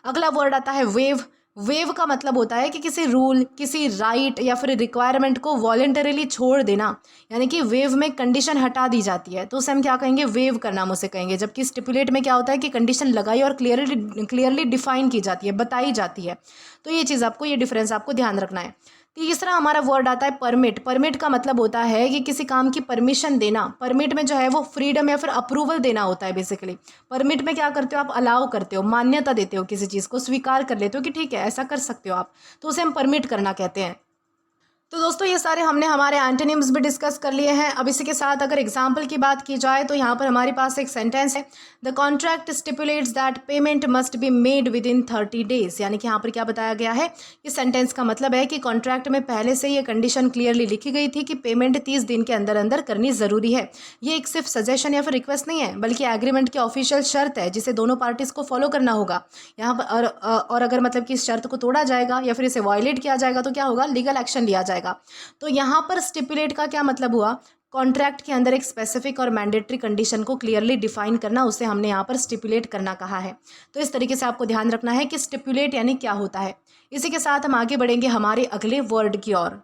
Speaker 1: अगला वर्ड आता है वेव। वेव का मतलब होता है कि किसी रूल, किसी राइट या फिर रिक्वायरमेंट को वॉलेंटरीली छोड़ देना, यानी कि वेव में कंडीशन हटा दी जाती है, तो उसे हम क्या कहेंगे, वेव का नाम उसे कहेंगे। जबकि स्टिपुलेट में क्या होता है कि कंडीशन लगाई और क्लियरली डिफाइन की जाती है, बताई जाती है। तो ये चीज़ आपको, ये डिफरेंस आपको ध्यान रखना है। तीसरा हमारा वर्ड आता है परमिट। परमिट का मतलब होता है कि किसी काम की परमिशन देना। परमिट में जो है वो फ्रीडम या फिर अप्रूवल देना होता है बेसिकली। परमिट में क्या करते हो, आप अलाउ करते हो, मान्यता देते हो, किसी चीज़ को स्वीकार कर लेते हो कि ठीक है ऐसा कर सकते हो आप, तो उसे हम परमिट करना कहते हैं। तो दोस्तों ये सारे हमने हमारे एंटोनिम्स भी डिस्कस कर लिए हैं। अब इसी के साथ अगर एग्जाम्पल की बात की जाए तो यहाँ पर हमारे पास एक सेंटेंस है, the contract stipulates that payment must be made within 30 days. यानी कि यहाँ पर क्या बताया गया है, इस सेंटेंस का मतलब है कि कॉन्ट्रैक्ट में पहले से ये कंडीशन क्लियरली लिखी गई थी कि पेमेंट 30 दिन के अंदर अंदर करनी ज़रूरी है। ये एक सिर्फ सजेशन या फिर रिक्वेस्ट नहीं है, बल्कि एग्रीमेंट की ऑफिशियल शर्त है जिसे दोनों पार्टीज़ को फॉलो करना होगा। यहाँ पर और अगर मतलब कि इस शर्त को तोड़ा जाएगा या फिर इसे वायलेट किया जाएगा तो क्या होगा, लीगल एक्शन लिया जाएगा। तो यहाँ पर स्टिपुलेट का क्या मतलब हुआ, कॉन्ट्रैक्ट के अंदर एक स्पेसिफिक और मैंडेटरी कंडीशन को क्लियरली डिफाइन करना, उसे हमने यहाँ पर स्टिपुलेट करना कहा है। तो इस तरीके से आपको ध्यान रखना है कि स्टिपुलेट यानी क्या होता है। इसी के साथ हम आगे बढ़ेंगे हमारे अगले वर्ड की ओर।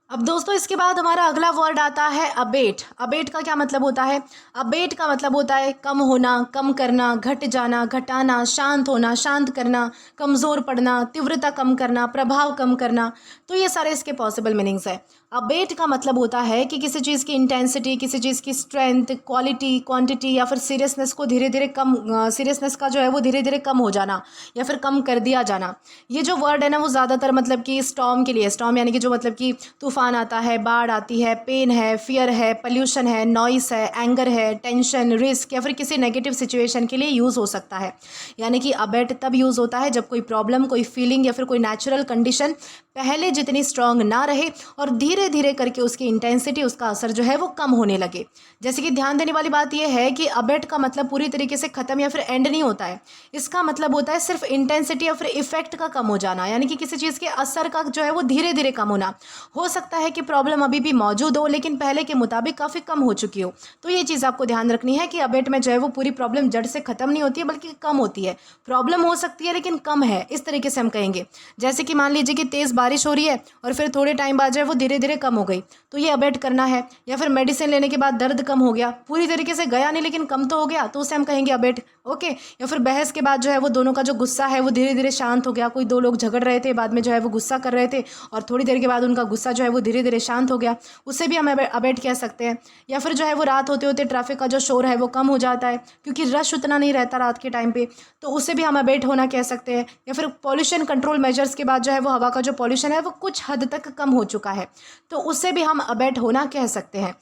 Speaker 1: अब दोस्तों इसके बाद हमारा अगला वर्ड आता है अबेट। अबेट का क्या मतलब होता है, अबेट का मतलब होता है कम होना, कम करना, घट जाना, घटाना, शांत होना, शांत करना, कमज़ोर पड़ना, तीव्रता कम करना, प्रभाव कम करना। तो ये सारे इसके पॉसिबल मीनिंग्स है। अबेट का मतलब होता है कि किसी चीज़ की इंटेंसिटी, किसी चीज़ की स्ट्रेंथ, क्वालिटी, क्वांटिटी या फिर सीरियसनेस को धीरे धीरे कम, सीरियसनेस का जो है वो धीरे धीरे कम हो जाना या फिर कम कर दिया जाना। ये जो वर्ड है ना वो ज़्यादातर मतलब कि स्टॉर्म के लिए, स्टॉर्म यानी कि जो मतलब कि तूफान आता है, बाढ़ आती है, पेन है, फियर है, पॉल्यूशन है, नॉइस है, एंगर है, टेंशन, रिस्क या फिर किसी नेगेटिव सिचुएशन के लिए यूज़ हो सकता है। यानी कि अबेट तब यूज़ होता है जब कोई प्रॉब्लम, कोई फीलिंग या फिर कोई नेचुरल कंडीशन पहले जितनी स्ट्रांग ना रहे और धीरे धीरे करके उसकी इंटेंसिटी, उसका असर जो है वो कम होने लगे। जैसे कि ध्यान देने वाली बात यह है कि अबेट का मतलब पूरी तरीके से ख़त्म या फिर एंड नहीं होता है। इसका मतलब होता है सिर्फ इंटेंसिटी या फिर इफेक्ट का कम हो जाना, यानी कि किसी चीज़ के असर का जो है वो धीरे धीरे कम होना। हो सकता है कि प्रॉब्लम अभी भी मौजूद हो लेकिन पहले के मुताबिक काफ़ी कम हो चुकी हो। तो ये चीज़ आपको ध्यान रखनी है कि अबेट में जो है वो पूरी प्रॉब्लम जड़ से ख़त्म नहीं होती है बल्कि कम होती है। प्रॉब्लम हो सकती है लेकिन कम है, इस तरीके से हम कहेंगे। जैसे कि मान लीजिए कि तेज़ बारिश हो रही है और फिर थोड़े टाइम बाद जो है वो धीरे धीरे धीरे कम हो गई, तो ये अबेट करना है। या फिर मेडिसिन लेने के बाद दर्द कम हो गया, पूरी तरीके से गया नहीं लेकिन कम तो हो गया, तो उसे हम कहेंगे अबेट। ओके। या फिर बहस के बाद जो है वो दोनों का जो गुस्सा है वो धीरे धीरे शांत हो गया, कोई दो लोग झगड़ रहे थे, बाद में जो है वो गुस्सा कर रहे थे और थोड़ी देर के बाद उनका गुस्सा जो है वो धीरे धीरे शांत हो गया, उसे भी हम अबेट कह सकते हैं। या फिर जो है वो रात होते होते ट्रैफिक का जो शोर है वो कम हो जाता है, क्योंकि रश उतना नहीं रहता रात के टाइम पे, तो उसे भी हम अबेट होना कह सकते हैं। या फिर पॉल्यूशन कंट्रोल मेजर्स के बाद जो है वो हवा का जो पॉल्यूशन है वो कुछ हद तक कम हो चुका है, तो उससे भी हम अबेट होना कह सकते हैं।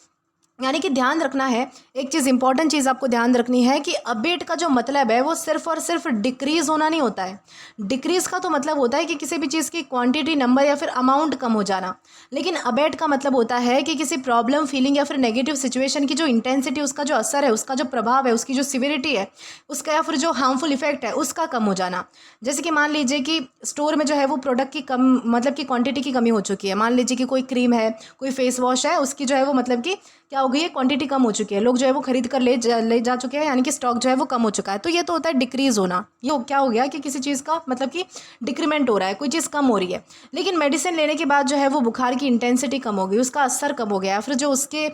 Speaker 1: यानी कि ध्यान रखना है, एक चीज़ इंपॉर्टेंट चीज़ आपको ध्यान रखनी है कि अबेट का जो मतलब है वो सिर्फ और सिर्फ डिक्रीज होना नहीं होता है। डिक्रीज का तो मतलब होता है कि किसी भी चीज़ की क्वांटिटी, नंबर या फिर अमाउंट कम हो जाना, लेकिन अबेट का मतलब होता है कि किसी प्रॉब्लम, फीलिंग या फिर नेगेटिव सिचुएशन की जो इंटेंसिटी, उसका जो असर है, उसका जो प्रभाव है, उसकी जो सिविरिटी है, उसका या फिर जो हार्मफुल इफेक्ट है उसका कम हो जाना। जैसे कि मान लीजिए कि स्टोर में जो है वो प्रोडक्ट की कम, मतलब कि क्वांटिटी की कमी हो चुकी है। मान लीजिए कि कोई क्रीम है, कोई फेस वॉश है, उसकी जो है वो मतलब कि क्या हो गई है, क्वांटिटी कम हो चुकी है, लोग जो है वो खरीद कर ले जा चुके हैं, यानी कि स्टॉक जो है वो कम हो चुका है, तो ये तो होता है डिक्रीज होना। ये क्या हो गया कि किसी चीज़ का मतलब कि डिक्रीमेंट हो रहा है, कोई चीज़ कम हो रही है। लेकिन मेडिसिन लेने के बाद जो है वो बुखार की इंटेंसिटी कम हो गई, उसका असर कम हो गया, फिर जो उसके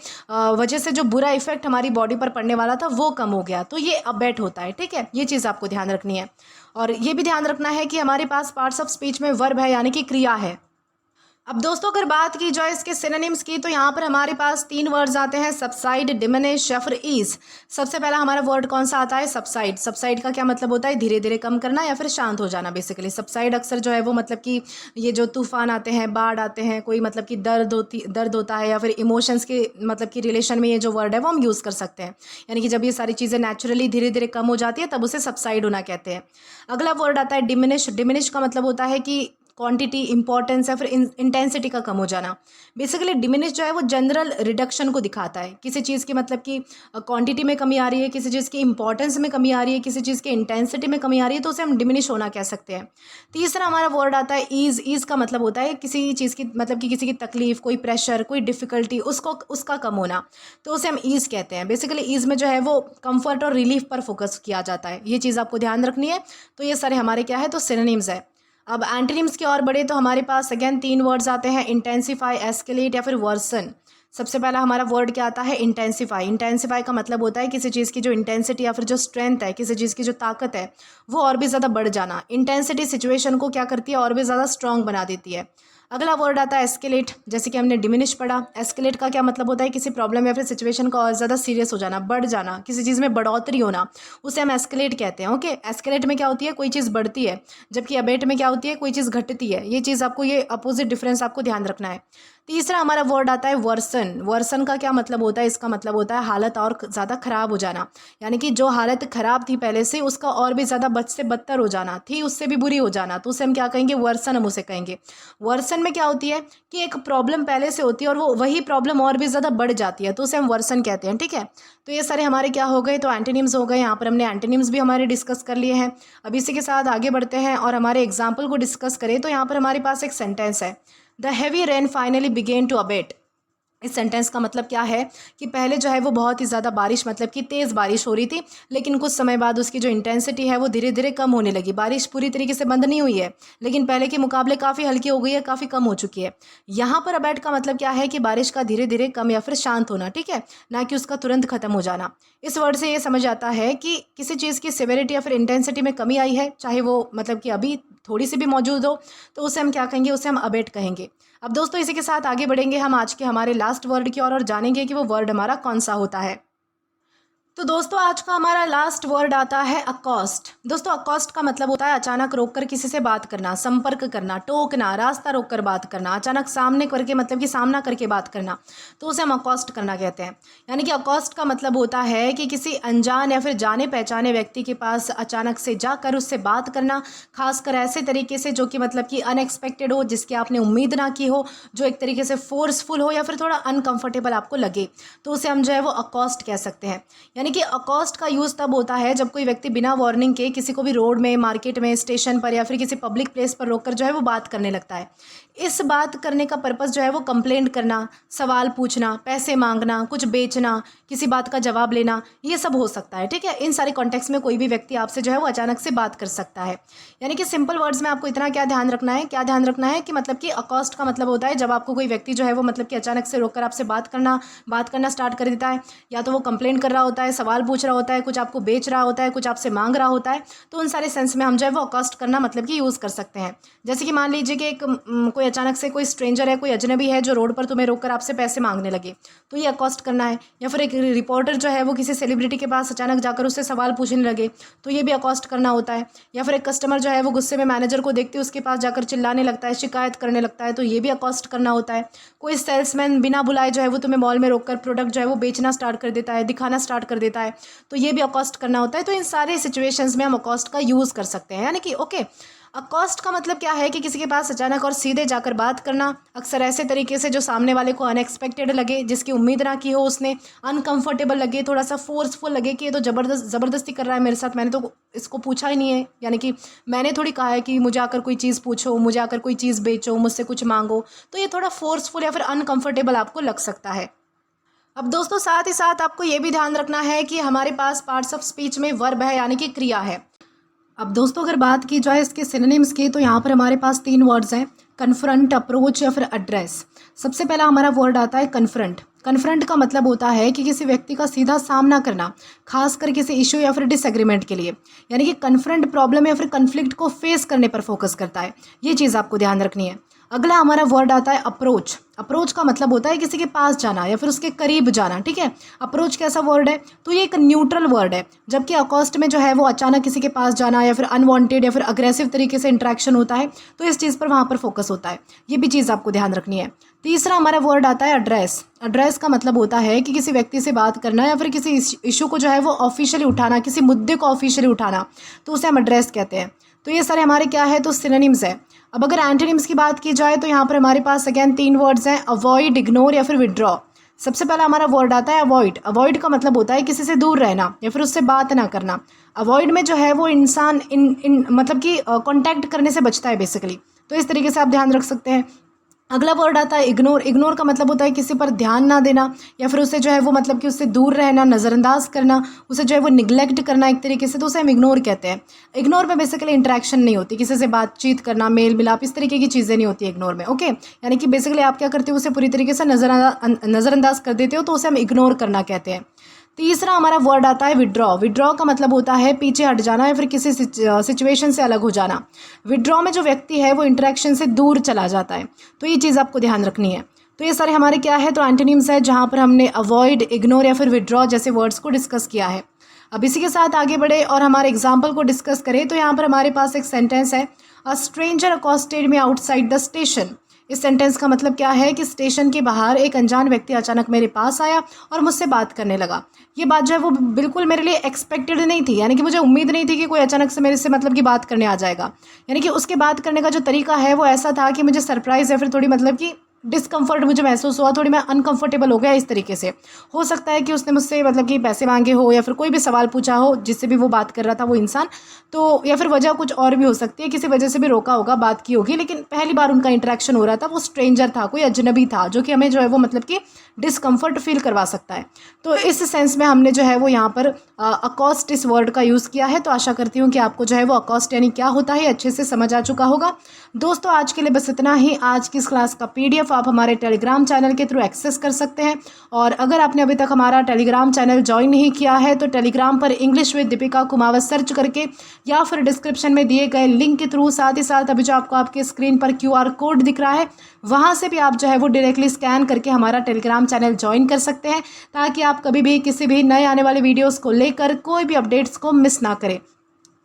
Speaker 1: वजह से जो बुरा इफेक्ट हमारी बॉडी पर पड़ने वाला था वो कम हो गया, तो ये अबेट होता है। ठीक है, ये चीज़ आपको ध्यान रखनी है। और ये भी ध्यान रखना है कि हमारे पास पार्ट्स ऑफ स्पीच में वर्ब है, यानी कि क्रिया है। अब दोस्तों अगर बात की जाए इसके सिनोनिम्स की, तो यहाँ पर हमारे पास 3 वर्ड्स आते हैं, सबसाइड, डिमिनिश या फिर ईज। सबसे पहला हमारा वर्ड कौन सा आता है, सबसाइड। सबसाइड का क्या मतलब होता है, धीरे धीरे कम करना या फिर शांत हो जाना। बेसिकली सबसाइड अक्सर जो है वो मतलब कि ये जो तूफान आते हैं, बाढ़ आते हैं, कोई मतलब कि दर्द होता है या फिर इमोशंस के मतलब कि रिलेशन में ये जो वर्ड है वो हम यूज़ कर सकते हैं। यानी कि जब ये सारी चीज़ें नेचुरली धीरे धीरे कम हो जाती है तब उसे सबसाइड होना कहते हैं। अगला वर्ड आता है डिमिनिश। डिमिनिश का मतलब होता है कि क्वांटिटी, इंपॉर्टेंस या फिर इंटेंसिटी का कम हो जाना। बेसिकली डिमिनिश जो है वो जनरल रिडक्शन को दिखाता है, किसी चीज़ की मतलब कि क्वांटिटी में कमी आ रही है, किसी चीज़ की इंपॉर्टेंस में कमी आ रही है, किसी चीज़ की इंटेंसिटी में कमी आ रही है, तो उसे हम डिमिनिश होना कह सकते हैं। तीसरा हमारा वर्ड आता है ईज। ईज का मतलब होता है किसी चीज़ की मतलब कि किसी की तकलीफ, कोई प्रेशर, कोई डिफ़िकल्टी, उसका कम होना, तो उसे हम ईज कहते हैं। बेसिकली ईज में जो है वो कंफर्ट और रिलीफ पर फोकस किया जाता है, ये चीज़ आपको ध्यान रखनी है। तो ये सारे हमारे क्या है, तो सिनोनिम्स है। अब एंटोनिम्स की ओर बढ़े तो हमारे पास अगेन 3 वर्ड्स आते हैं, इंटेंसिफाई, एस्केलेट या फिर वर्सन। सबसे पहला हमारा वर्ड क्या आता है, इंटेंसिफाई। इंटेंसिफाई का मतलब होता है किसी चीज़ की जो इंटेंसिटी या फिर जो स्ट्रेंथ है, किसी चीज़ की जो ताकत है वो और भी ज़्यादा बढ़ जाना। इंटेंसिटी सिचुएशन को क्या करती है, और भी ज़्यादा स्ट्रॉन्ग बना देती है। अगला वर्ड आता है एस्केलेट। जैसे कि हमने डिमिनिश पढ़ा, एस्केलेट का क्या मतलब होता है किसी प्रॉब्लम या फिर सिचुएशन का और ज़्यादा सीरियस हो जाना, बढ़ जाना, किसी चीज़ में बढ़ोतरी होना, उसे हम एस्केलेट कहते हैं। ओके, एस्केलेट में क्या होती है, कोई चीज़ बढ़ती है, जबकि अबेट में क्या होती है, कोई चीज़ घटती है। ये चीज़ आपको, ये अपोजिट डिफरेंस आपको ध्यान रखना है। तीसरा हमारा वर्ड आता है वर्सन। वर्सन का क्या मतलब होता है, इसका मतलब होता है हालत और ज़्यादा ख़राब हो जाना, यानी कि जो हालत ख़राब थी पहले से उसका और भी ज़्यादा बद से बदतर हो जाना, थी उससे भी बुरी हो जाना, तो उसे हम क्या कहेंगे, वर्सन हम उसे कहेंगे। वर्सन में क्या होती है कि एक प्रॉब्लम पहले से होती है और वो वही प्रॉब्लम और भी ज़्यादा बढ़ जाती है, तो उसे हम वर्सन कहते हैं। ठीक है, तो ये सारे हमारे क्या हो गए, तो एंटोनिम्स हो गए। यहाँ पर हमने एंटोनिम्स भी हमारे डिस्कस कर लिए हैं। अब इसी के साथ आगे बढ़ते हैं और हमारे एग्जाम्पल को डिस्कस करें, तो यहाँ पर हमारे पास एक सेंटेंस है, the heavy rain finally began to abate. इस सेंटेंस का मतलब क्या है कि पहले जो है वो बहुत ही ज़्यादा बारिश, मतलब कि तेज़ बारिश हो रही थी, लेकिन कुछ समय बाद उसकी जो इंटेंसिटी है वो धीरे धीरे कम होने लगी। बारिश पूरी तरीके से बंद नहीं हुई है, लेकिन पहले के मुकाबले काफ़ी हल्की हो गई है, काफ़ी कम हो चुकी है। यहाँ पर अबेट का मतलब क्या है कि बारिश का धीरे धीरे कम या फिर शांत होना, ठीक है, ना कि उसका तुरंत खत्म हो जाना। इस वर्ड से ये समझ आता है कि किसी चीज़ की सिविरिटी या फिर इंटेंसिटी में कमी आई है, चाहे वो मतलब कि अभी थोड़ी सी भी मौजूद हो, तो उसे हम क्या कहेंगे, उसे हम अबेट कहेंगे। अब दोस्तों इसी के साथ आगे बढ़ेंगे हम आज के हमारे लास्ट वर्ड की ओर और जानेंगे कि वो वर्ड हमारा कौन सा होता है। तो दोस्तों आज का हमारा लास्ट वर्ड आता है अकॉस्ट। दोस्तों अकॉस्ट का मतलब होता है अचानक रोककर किसी से बात करना, संपर्क करना, टोकना, रास्ता रोककर बात करना, अचानक सामने करके मतलब कि सामना करके बात करना, तो उसे हम अकॉस्ट करना कहते हैं। यानी कि अकॉस्ट का मतलब होता है कि किसी अनजान या फिर जाने पहचाने व्यक्ति के पास अचानक से जाकर उससे बात करना, खासकर ऐसे तरीके से जो कि मतलब कि अनएक्सपेक्टेड हो, जिसकी आपने उम्मीद ना की हो, जो एक तरीके से फोर्सफुल हो या फिर थोड़ा अनकंफर्टेबल आपको लगे, तो उसे हम जो है वो अकॉस्ट कह सकते हैं। यानी कि अकॉस्ट का यूज़ तब होता है जब कोई व्यक्ति बिना वार्निंग के किसी को भी रोड में, मार्केट में, स्टेशन पर या फिर किसी पब्लिक प्लेस पर रोककर जो है वो बात करने लगता है। इस बात करने का पर्पस जो है वो कंप्लेंट करना, सवाल पूछना, पैसे मांगना, कुछ बेचना, किसी बात का जवाब लेना, ये सब हो सकता है। ठीक है, इन सारे कॉन्टेक्स्ट में कोई भी व्यक्ति आपसे जो है वो अचानक से बात कर सकता है। यानी कि सिंपल वर्ड्स में आपको इतना क्या ध्यान रखना है कि मतलब कि अकॉस्ट का मतलब होता है जब आपको कोई व्यक्ति जो है वो मतलब कि अचानक से रोककर आपसे बात करना स्टार्ट कर देता है, या तो वो कंप्लेंट कर रहा होता है, सवाल पूछ रहा होता है, कुछ आपको बेच रहा होता है, कुछ आपसे मांग रहा होता है, तो उन सारे सेंस में हम जो है वो अकॉस्ट करना मतलब कि यूज़ कर सकते हैं। जैसे कि मान लीजिए कि कोई अचानक से कोई स्ट्रेंजर है, कोई अजनबी है जो रोड पर तुम्हें रोककर आपसे पैसे मांगने लगे, तो ये अकॉस्ट करना है। या फिर एक रिपोर्टर जो है वो किसी सेलिब्रिटी के पास अचानक जाकर उससे सवाल पूछने लगे, तो ये भी अकॉस्ट करना होता है। या फिर एक कस्टमर जो है वो गुस्से में मैनेजर को देखते उसके पास जाकर चिल्लाने लगता है, शिकायत करने लगता है, तो ये भी अकॉस्ट करना होता है। कोई सेल्समैन बिना बुलाए जो है वो तुम्हें मॉल में रोककर प्रोडक्ट जो है वो बेचना स्टार्ट कर देता है, दिखाना स्टार्ट कर देता है, तो ये भी अकॉस्ट करना होता है। तो इन सारे सिचुएशंस में हम अकॉस्ट का यूज़ कर सकते हैं। यानी कि ओके, अकॉस्ट का मतलब क्या है कि किसी के पास अचानक और सीधे जाकर बात करना, अक्सर ऐसे तरीके से जो सामने वाले को अनएक्सपेक्टेड लगे, जिसकी उम्मीद ना की हो उसने, अनकंफर्टेबल लगे, थोड़ा सा फोर्सफुल लगे कि ये तो ज़बरदस्ती कर रहा है मेरे साथ, मैंने तो इसको पूछा ही नहीं है, यानी कि मैंने थोड़ी कहा है कि मुझे आकर कोई चीज़ पूछो, मुझे आकर कोई चीज़ बेचो, मुझसे कुछ मांगो, तो ये थोड़ा फोर्सफुल या फिर अनकंफर्टेबल आपको लग सकता है। अब दोस्तों साथ ही साथ आपको ये भी ध्यान रखना है कि हमारे पास पार्ट्स ऑफ स्पीच में वर्ब है, यानी कि क्रिया है। अब दोस्तों अगर बात की जाए इसके सिनोनिम्स की, तो यहाँ पर हमारे पास 3 वर्ड्स हैं, कन्फ्रंट, अप्रोच या फिर एड्रेस। सबसे पहला हमारा वर्ड आता है कन्फ्रंट। कन्फ्रंट का मतलब होता है कि किसी व्यक्ति का सीधा सामना करना, खासकर किसी इशू या फिर डिसएग्रीमेंट के लिए। यानी कि कन्फ्रंट प्रॉब्लम या फिर कन्फ्लिक्ट को फेस करने पर फोकस करता है, ये चीज़ आपको ध्यान रखनी है। अगला हमारा वर्ड आता है अप्रोच। अप्रोच का मतलब होता है किसी के पास जाना या फिर उसके करीब जाना। ठीक है, अप्रोच कैसा वर्ड है, तो ये एक न्यूट्रल वर्ड है, जबकि अकॉस्ट में जो है वो अचानक किसी के पास जाना या फिर अनवांटेड या फिर अग्रेसिव तरीके से इंटरेक्शन होता है, तो इस चीज़ पर वहाँ पर फोकस होता है, ये भी चीज़ आपको ध्यान रखनी है। तीसरा हमारा वर्ड आता है एड्रेस। एड्रेस का मतलब होता है कि किसी व्यक्ति से बात करना या फिर किसी इशू को जो है वो ऑफिशियली उठाना, किसी मुद्दे को ऑफिशियली उठाना, तो उसे हम एड्रेस कहते हैं। तो ये सारे हमारे क्या है, तो सिनोनिम्स है। अब अगर एंटोनिम्स की बात की जाए तो यहाँ पर हमारे पास अगेन 3 वर्ड्स हैं, अवॉइड, इग्नोर या फिर विड्रॉ। सबसे पहला हमारा वर्ड आता है अवॉइड। अवॉइड का मतलब होता है किसी से दूर रहना या फिर उससे बात ना करना। अवॉइड में जो है वो इंसान मतलब कि कॉन्टैक्ट करने से बचता है बेसिकली, तो इस तरीके से आप ध्यान रख सकते हैं। अगला वर्ड आता है इग्नोर। इग्नोर का मतलब होता है किसी पर ध्यान ना देना या फिर उसे जो है वो मतलब कि उससे दूर रहना, नज़रअंदाज करना, उसे जो है वो निगलेक्ट करना एक तरीके से, तो उसे हम इग्नोर कहते हैं। इग्नोर में बेसिकली इंटरेक्शन नहीं होती, किसी से बातचीत करना, मेल मिलाप, इस तरीके की चीज़ें नहीं होती इग्नोर में। ओके, यानी कि बेसिकली आप क्या करते हो, उसे पूरी तरीके से नज़रअंदाज कर देते हो, तो उसे हम इग्नोर करना कहते हैं। तीसरा हमारा वर्ड आता है विड्रॉ। विड्रॉ का मतलब होता है पीछे हट जाना या फिर किसी सिचुएशन से अलग हो जाना। विड्रॉ में जो व्यक्ति है वो इंटरेक्शन से दूर चला जाता है, तो ये चीज़ आपको ध्यान रखनी है। तो ये सारे हमारे क्या है, तो एंटोनिम्स है जहाँ पर हमने अवॉइड, इग्नोर या फिर विड्रॉ जैसे वर्ड्स को डिस्कस किया है। अब इसी के साथ आगे बढ़े और हमारे एग्जाम्पल को डिस्कस करें, तो यहाँ पर हमारे पास एक सेंटेंस है, a stranger accosted me outside the station. इस सेंटेंस का मतलब क्या है कि स्टेशन के बाहर एक अनजान व्यक्ति अचानक मेरे पास आया और मुझसे बात करने लगा। ये बात जो है वो बिल्कुल मेरे लिए एक्सपेक्टेड नहीं थी, यानी कि मुझे उम्मीद नहीं थी कि कोई अचानक से मेरे से मतलब कि बात करने आ जाएगा। यानी कि उसके बात करने का जो तरीका है वो ऐसा था कि मुझे सरप्राइज़ या फिर थोड़ी मतलब कि डिस्कम्फर्ट मुझे महसूस हुआ, थोड़ी मैं अनकंफर्टेबल हो गया इस तरीके से। हो सकता है कि उसने मुझसे मतलब कि पैसे मांगे हो या फिर कोई भी सवाल पूछा हो जिससे भी वो बात कर रहा था वो इंसान, तो या फिर वजह कुछ और भी हो सकती है, किसी वजह से भी रोका होगा, बात की होगी, लेकिन पहली बार उनका इंटरेक्शन हो रहा था, वो स्ट्रेंजर था, कोई अजनबी था जो कि हमें जो है वो मतलब कि डिस्कम्फर्ट फील करवा सकता है। तो इस सेंस में हमने जो है वो यहाँ पर अकॉस्ट इस वर्ड का यूज़ किया है। तो आशा करती हूँ कि आपको जो है वो अकॉस्ट यानी क्या होता है अच्छे से समझ आ चुका होगा। दोस्तों आज के लिए बस इतना ही। आज की इस क्लास का PDF आप हमारे टेलीग्राम चैनल के थ्रू एक्सेस कर सकते हैं, और अगर आपने अभी तक हमारा टेलीग्राम चैनल ज्वाइन नहीं किया है तो टेलीग्राम पर English with Deepika Kumawat search करके या फिर डिस्क्रिप्शन में दिए गए लिंक के थ्रू, साथ ही साथ अभी जो आपको आपके स्क्रीन पर QR कोड दिख रहा है वहाँ से भी आप जो है वो डायरेक्टली स्कैन करके हमारा टेलीग्राम चैनल ज्वाइन कर सकते हैं, ताकि आप कभी भी किसी भी नए आने वाले वीडियोस को लेकर कोई भी अपडेट्स को मिस ना करें।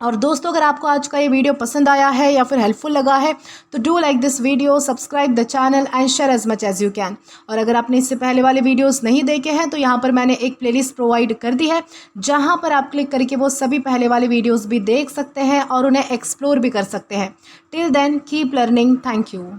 Speaker 1: और दोस्तों अगर आपको आज का ये वीडियो पसंद आया है या फिर हेल्पफुल लगा है तो do like this video, subscribe the channel and share as much as you can. और अगर आपने इससे पहले वाले वीडियोस नहीं देखे हैं तो यहाँ पर मैंने एक प्लेलिस्ट प्रोवाइड कर दी है, जहाँ पर आप क्लिक करके वो सभी पहले वाले वीडियोस भी देख सकते हैं और उन्हें एक्सप्लोर भी कर सकते हैं। Till then keep learning. Thank you.